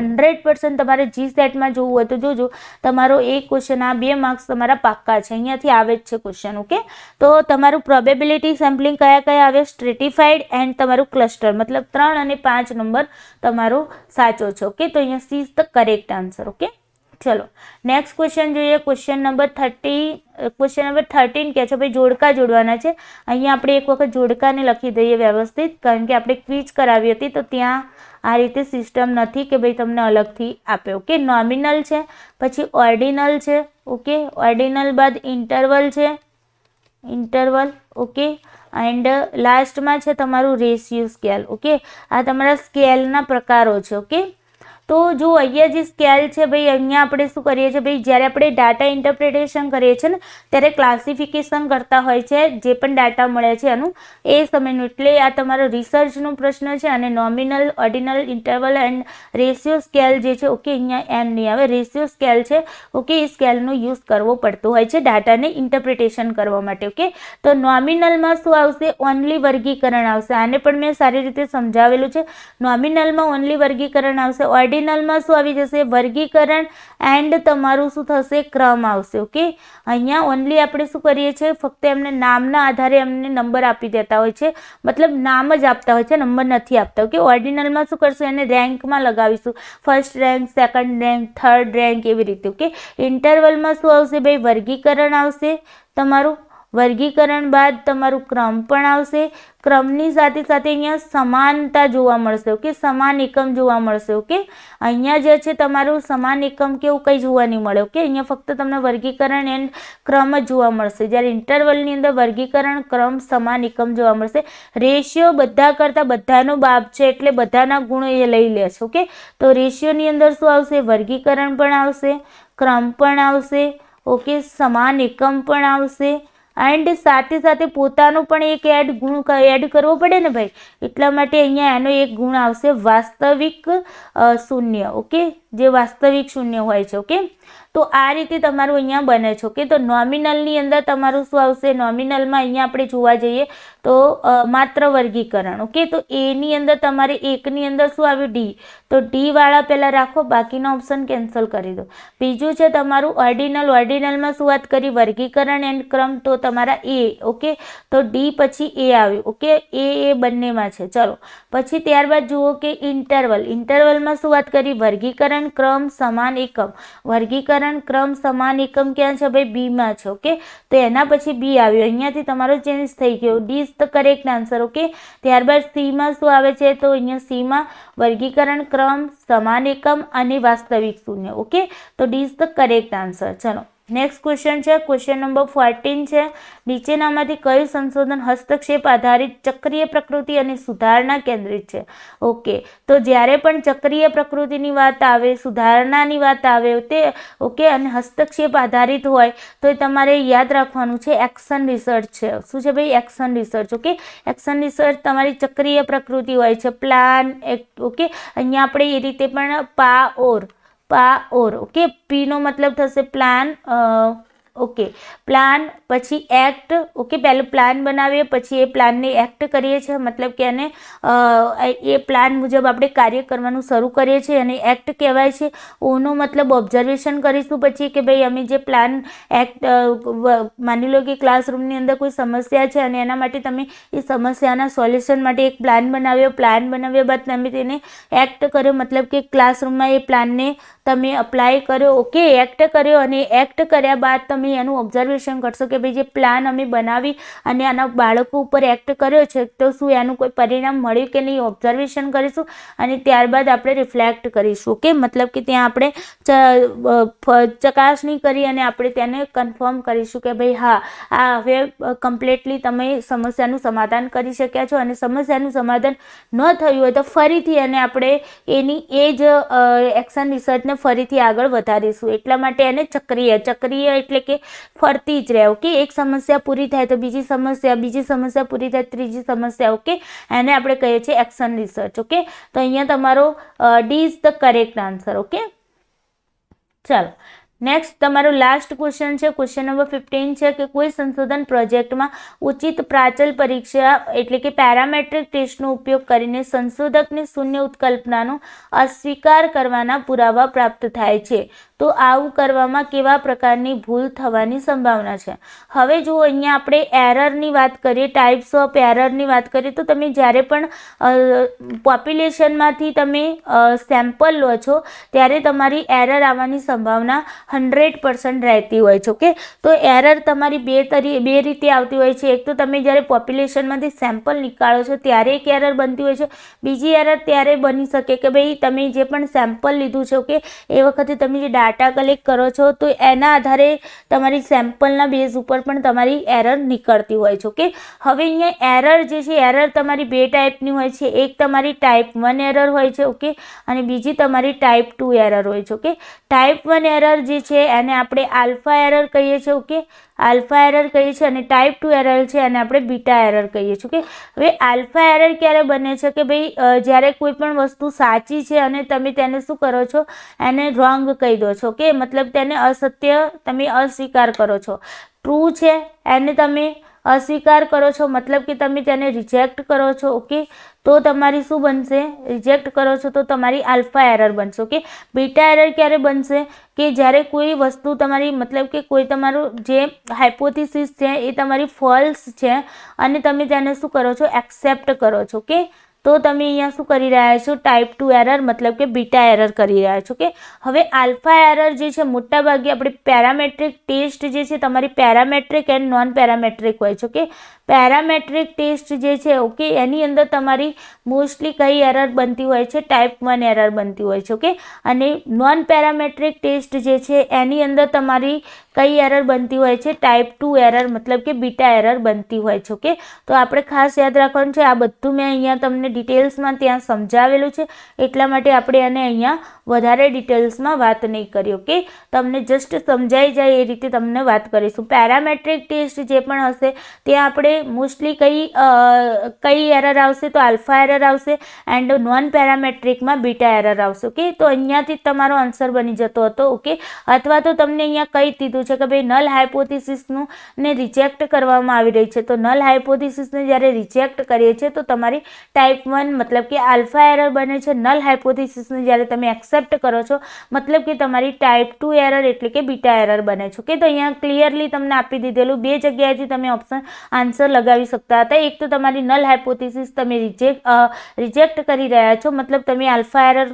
100% તમારે જીસેટમાં જોવું હોય તો જોજો. તમારો એક ક્વેશ્ચન, આ 2 માર્ક્સ તમારા પાક્કા છે, અહીંયાથી આવે જ છે ક્વેશ્ચન. ઓકે, તો તમારું પ્રોબેબિલિટી સેમ્પલિંગ કયા આવે? સ્ટ્રેટિફાઈડ એન્ડ તમારું ક્લસ્ટર, મતલબ 3 અને 5 નંબર તમારો સાચો છે. ઓકે, તો અહીંયા she is the correct answer. Okay, ચલો નેક્સ્ટ ક્વેશ્ચન જોઈએ. ક્વેશ્ચન નંબર 13 કહે છે ભાઈ જોડકા જોડવાના છે. અહીંયા આપણે એક વખત જોડકાને લખી દઈએ વ્યવસ્થિત, કારણ કે આપણે ક્વિઝ કરાવી હતી તો ત્યાં આ રીતે સિસ્ટમ નથી કે ભાઈ તમને અલગથી આપે. ઓકે, નોમિનલ છે, પછી ઓર્ડિનલ છે. ઓકે, ઓર્ડિનલ બાદ ઇન્ટરવલ છે, ઓકે, એન્ડ લાસ્ટમાં છે તમારું રેશિયો સ્કેલ. ઓકે, આ તમારા સ્કેલના પ્રકારો છે. ઓકે, તો જો અહીંયા જે સ્કેલ છે ભાઈ, અહીંયા આપણે શું કરીએ છીએ ભાઈ? જ્યારે આપણે ડાટા ઇન્ટરપ્રિટેશન કરીએ છીએ ને ત્યારે ક્લાસિફિકેશન કરતા હોય છે, જે પણ ડાટા મળે છે એનું એ સમયનું. એટલે આ તમારો રિસર્ચનો પ્રશ્ન છે. અને nominal, ordinal, interval and ratio scale જે છે, ઓકે, અહીંયા એમ નહીં આવે, રેશિયો સ્કેલ છે. ઓકે, એ સ્કેલનો યુઝ કરવો પડતો હોય છે ડાટાને ઇન્ટરપ્રિટેશન કરવા માટે. ઓકે, તો નોમિનલમાં શું આવશે? ઓનલી વર્ગીકરણ આવશે. આને પણ મેં સારી રીતે સમજાવેલું છે. નોમિનલમાં ઓનલી વર્ગીકરણ આવશે. ઓર્ડિનલમાં શું આવી જશે? વર્ગીકરણ એન્ડ તમારું શું થશે? ક્રમ આવશે. ઓકે, અહીંયા ઓનલી આપણે શું કરીએ છીએ? ફક્ત એમને નામના આધારે એમને નંબર આપી દેતા હોય છે, મતલબ નામ જ આપતા હોય છે, નંબર નથી આપતા. ઓકે, ઓર્ડિનલમાં શું કરશું? એને રેન્કમાં લગાવીશું, first rank, second rank, third rank, એવી રીતે. ઓકે, ઇન્ટરવલમાં શું આવશે ભાઈ? વર્ગીકરણ આવશે તમારું. વર્ગીકરણ બાદ તમારું ક્રમ પણ આવશે. ક્રમની સાથે સાથે અહીંયા સમાનતા જોવા મળશે. ઓકે, સમાન એકમ જોવા મળશે. ઓકે, અહીંયા જે છે તમારું સમાન એકમ કેવું કંઈ જોવા નહીં મળે. ઓકે, અહીંયા ફક્ત તમને વર્ગીકરણ એન્ડ ક્રમ જ જોવા મળશે. જ્યારે ઇન્ટરવલની અંદર વર્ગીકરણ, ક્રમ, સમાન એકમ જોવા મળશે. રેશિયો બધા કરતાં બધાનો બાપ છે એટલે બધાના ગુણો એ લઈ લે છે. ઓકે, તો રેશિયોની અંદર શું આવશે? વર્ગીકરણ પણ આવશે, ક્રમ પણ આવશે. ઓકે, સમાન એકમ પણ આવશે. એન્ડ સાથે સાથે પોતાનો પણ એક ગુણ એડ કરવો પડે ને ભાઈ, એટલા માટે અહીંયા એનો એક ગુણ આવશે વાસ્તવિક શૂન્ય. ઓકે, જે વાસ્તવિક શૂન્ય હોય છે. ઓકે, તો આ રીતે તમારું અહીંયા બને છે. ઓકે, તો નોમિનલની અંદર તમારું શું આવશે? નોમિનલમાં અહીંયા આપણે જોવા જઈએ તો માત્ર વર્ગીકરણ. ઓકે, તો એની અંદર તમારે એકની અંદર શું આવ્યું? ડી. તો ડી વાળા પહેલાં રાખો, બાકીના ઓપ્શન કેન્સલ કરી દો. બીજું છે તમારું ઓર્ડિનલ. ઓર્ડિનલમાં શું વાત કરી? વર્ગીકરણ એન્ડ ક્રમ, તો તમારા એ. ઓકે, તો ડી પછી એ આવ્યું. ઓકે, એ બંનેમાં છે. ચલો પછી ત્યારબાદ જુઓ કે ઇન્ટરવલ. ઇન્ટરવલમાં શું વાત કરી? વર્ગીકરણ, ક્રમ, સમાન એકમ. વર્ગીકરણ, ક્રમ, સમાન એકમ ક્યાં છે ભાઈ? બીમાં છે. ઓકે, તો એના પછી બી આવ્યું. અહીંયાથી તમારો ચેન્જ થઈ ગયો. D is the correct answer. Okay, ત્યારબાદ સીમાં શું આવે છે? તો અહીંયા સીમાં વર્ગીકરણ, ક્રમ, સમાન એકમ અને વાસ્તવિક શૂન્ય. ઓકે, તો D is the correct answer. ચલો નેક્સ્ટ ક્વેશ્ચન છે. ક્વેશ્ચન નંબર 14 છે. નીચેનામાંથી કયું સંશોધન હસ્તક્ષેપ આધારિત, ચક્રીય પ્રકૃતિ અને સુધારણા કેન્દ્રિત છે? ઓકે, તો જ્યારે પણ ચક્રીય પ્રકૃતિની વાત આવે, સુધારણાની વાત આવે તે ઓકે, અને હસ્તક્ષેપ આધારિત હોય તો એ તમારે યાદ રાખવાનું છે એક્શન રિસર્ચ છે. શું છે ભાઈ? Action research. Okay, action research તમારી ચક્રીય પ્રકૃતિ હોય છે, પ્લાન. ઓકે, અહીંયા આપણે એ રીતે પણ પાઓર. ઓકે, પી નો મતલબ થશે પ્લાન, ઓકે, પ્લાન પછી એક્ટ. ઓકે, પહેલો પ્લાન બનાવીએ પછી એ પ્લાનને એક્ટ કરીએ છીએ, મતલબ કે એને એ પ્લાન મુજબ આપણે કાર્ય કરવાનું શરૂ કરીએ છીએ અને એક્ટ કહેવાય છે. ઓનો મતલબ ઓબ્ઝર્વેશન કરીશું પછી કે ભાઈ અમે જે પ્લાન એક્ટ, માની લો કે ક્લાસરૂમની અંદર કોઈ સમસ્યા છે અને એના માટે તમે એ સમસ્યાના સોલ્યુશન માટે એક પ્લાન બનાવ્યો. પ્લાન બનાવ્યા બાદ તમે તેને એક્ટ કર્યો, મતલબ કે ક્લાસરૂમમાં એ પ્લાનને તમે અપ્લાય કર્યો. ઓકે, એક્ટ કર્યો અને એક્ટ કર્યા બાદ તમે એનું ઓબ્ઝર્વેશન કરશો કે ભાઈ જે પ્લાન અમે બનાવી અને આના બાળકો ઉપર એક્ટ કર્યો છે તો શું એનું કોઈ પરિણામ મળ્યું કે નહીં, ઓબ્ઝર્વેશન કરીશું અને ત્યારબાદ આપણે રિફ્લેક્ટ કરીશું. ઓકે, મતલબ કે ત્યાં આપણે ચકાસણી કરી અને આપણે તેને કન્ફર્મ કરીશું કે ભાઈ હા, આ હવે કમ્પ્લીટલી તમે સમસ્યાનું સમાધાન કરી શક્યા છો. અને સમસ્યાનું સમાધાન ન થયું હોય તો ફરીથી એને આપણે એની એ જ એક્શન રિસર્ચને ફરીથી આગળ વધારીશું. એટલા માટે એને ચક્રીય એટલે કે ફરતી જ રહે. ઓકે, એક સમસ્યા પૂરી થાય તો બીજી સમસ્યા પૂરી થાય ત્રીજી સમસ્યા. ઓકે, એને આપણે કહીએ છીએ એક્શન રિસર્ચ. ઓકે, તો અહીંયા તમારો D is the correct answer. Okay, ચાલો નેક્સ્ટ તમારો લાસ્ટ ક્વેશ્ચન છે. ક્વેશ્ચન નંબર 15 છે કે કોઈ સંશોધન પ્રોજેક્ટમાં ઉચિત પ્રાચલ પરીક્ષા એટલે કે પેરામેટ્રિક ટેસ્ટનો ઉપયોગ કરીને સંશોધકને શૂન્ય ઉત્કલ્પનાનો અસ્વીકાર કરવાના પુરાવા પ્રાપ્ત થાય છે, તો આવું કરવામાં કેવા પ્રકારની ભૂલ થવાની સંભાવના છે? હવે જો અહીંયા આપણે એરરની વાત કરીએ, ટાઈપ્સ ઓફ એરરની વાત કરીએ, તો તમે જ્યારે પણ પોપ્યુલેશનમાંથી તમે સેમ્પલ લો છો ત્યારે તમારી એરર આવવાની સંભાવના 100% રહેતી હોય છે. ઓકે, તો એરર તમારી બે રીતે આવતી હોય છે. એક તો તમે જ્યારે પોપ્યુલેશનમાંથી સેમ્પલ નીકાળો છો ત્યારે એક એરર બનતી હોય છે. બીજી એરર ત્યારે બની શકે કે ભાઈ તમે જે પણ સેમ્પલ લીધું છે, ઓકે, એ વખતે તમે જે ડાટા કલેક્ટ કરો છો તો એના આધારે તમારી સેમ્પલના બેઝ ઉપર પણ તમારી એરર નીકળતી હોય છે. ઓકે, હવે અહીંયા એરર જે છે, એરર તમારી બે ટાઈપની હોય છે. એક તમારી ટાઈપ 1 એરર હોય છે. ઓકે, અને બીજી તમારી ટાઈપ 2 એરર હોય છે. ઓકે, ટાઈપ 1 એરર જે છે એને આપણે આલ્ફા એરર કહીએ છીએ. ઓકે, આલ્ફા એરર કહીએ છીએ અને ટાઈપ 2 એરર છે અને આપણે બીટા એરર કહીએ છીએ. ઓકે, હવે આલ્ફા એરર ક્યારે બને છે કે ભાઈ જ્યારે કોઈ પણ વસ્તુ સાચી છે અને તમે તેને શું કરો છો, એને રોંગ કહી દો છો. ઓકે, મતલબ તેને અસત્ય તમે અસ્વીકાર કરો છો. ટ્રુ છે એને તમે અસ્વીકાર કરો છો, મતલબ કે તમે તેને રિજેક્ટ કરો છો. ઓકે, તો તમારી શું બનશે, રિજેક્ટ કરો છો તો તમારી આલ્ફા એરર બનશે. ઓકે, બીટા એરર ક્યારે બનશે કે જ્યારે કોઈ વસ્તુ તમારી, મતલબ કે કોઈ તમારું જે હાઇપોથિસિસ છે એ તમારી ફોલ્સ છે અને તમે તેને શું કરો છો, એક્સેપ્ટ કરો છો. ઓકે, તો તમે અહીંયા શું કરી રહ્યા છો, ટાઈપ 2 એરર મતલબ કે બીટા એરર કરી રહ્યા છો. ઓકે, હવે આલ્ફા એરર જે છે મોટાભાગે આપણે પેરામેટ્રિક ટેસ્ટ જે છે તમારી પેરામેટ્રિક એન્ડ નોન પેરામેટ્રિક હોય છે. ઓકે, પેરામેટ્રિક ટેસ્ટ જે છે, ઓકે, એની અંદર તમારી મોસ્ટલી કઈ એરર બનતી હોય છે, ટાઈપ 1 એરર બનતી હોય છે. ઓકે, અને નોન પેરામેટ્રિક ટેસ્ટ જે છે એની અંદર તમારી કઈ એરર બનતી હોય છે, ટાઈપ 2 એરર મતલબ કે બીટા એરર બનતી હોય છે. ઓકે, તો આપણે ખાસ યાદ રાખવાનું છે. આ બધું મેં અહીંયા તમને ડિટેલ્સમાં ત્યાં સમજાવેલું છે, એટલા માટે આપણે એને અહીંયા વધારે ડિટેલ્સમાં વાત નહીં કરી. ઓકે, તમને જસ્ટ સમજાઈ જાય એ રીતે તમને વાત કરીશું. પેરામેટ્રિક ટેસ્ટ જે પણ હશે ત્યાં આપણે મોસ્ટલી કઈ એરર આવશે, તો આલ્ફા એરર આવશે એન્ડ નોન પેરામેટ્રિકમાં બીટા એરર આવશે. ઓકે, તો અહીંયાથી તમારો આન્સર બની જતો હતો. ઓકે, અથવા તો તમને અહીંયા કહી દીધું છે કે ભાઈ નલ હાઇપોથિસિસનું ને રિજેક્ટ કરવામાં આવી રહી છે, તો નલ હાઇપોથિસિસને જ્યારે રિજેક્ટ કરીએ છીએ તો તમારી ટાઈપ 1 મતલબ કે આલ્ફા એરર બને છે. નલ હાઇપોથિસિસને જ્યારે તમે એક્સેપ્ટ કરો છો મતલબ કે તમારી ટાઈપ 2 એરર એટલે કે બીટા એરર બને છે. ઓકે, તો અહીંયા ક્લિયરલી તમને આપી દીધેલું, બે જગ્યાએથી તમે આન્સર લગાવી શકતા હતા. એક તો તમારી નલ હાઇપોથિસિસ તમે રિજેક્ટ કરી રહ્યા છો, મતલબ તમે આલ્ફા એરર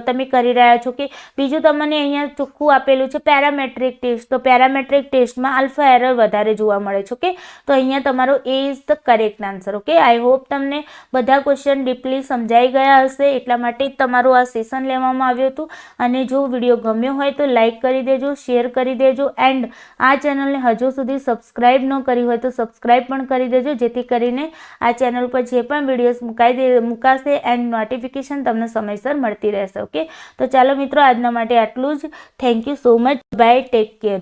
તમે કરી રહ્યા છો. કે બીજું તમને અહીંયા ચોખ્ખું આપેલું છે પેરામેટ્રિક ટેસ્ટ, તો પેરામેટ્રિક ટેસ્ટમાં આલ્ફા એરર વધારે જોવા મળે છે. ઓકે, તો અહીંયા તમારો A is the correct answer. Okay, I hope તમને બધા ક્વેશ્ચન ડીપલી સમજાઈ ગયા હશે, એટલા માટે જ તમારું આ સેશન લેવામાં આવ્યું હતું. અને જો વિડીયો ગમ્યો હોય તો લાઇક કરી દેજો, શેર કરી દેજો એન્ડ આ ચેનલને હજુ સુધી સબસ્ક્રાઈબ ન કરી હોય તો સબસ્ક્રાઈબ પણ કરી દેજો, જેથી કરીને આ ચેનલ પર જે પણ વિડીયોઝ મુકાશે એન્ડ નોટિફિકેશન તમને સમયસર મળતી રહેશે. ઓકે, તો ચાલો મિત્રો આજના માટે આટલું જ. Thank you so much. Bye, take care.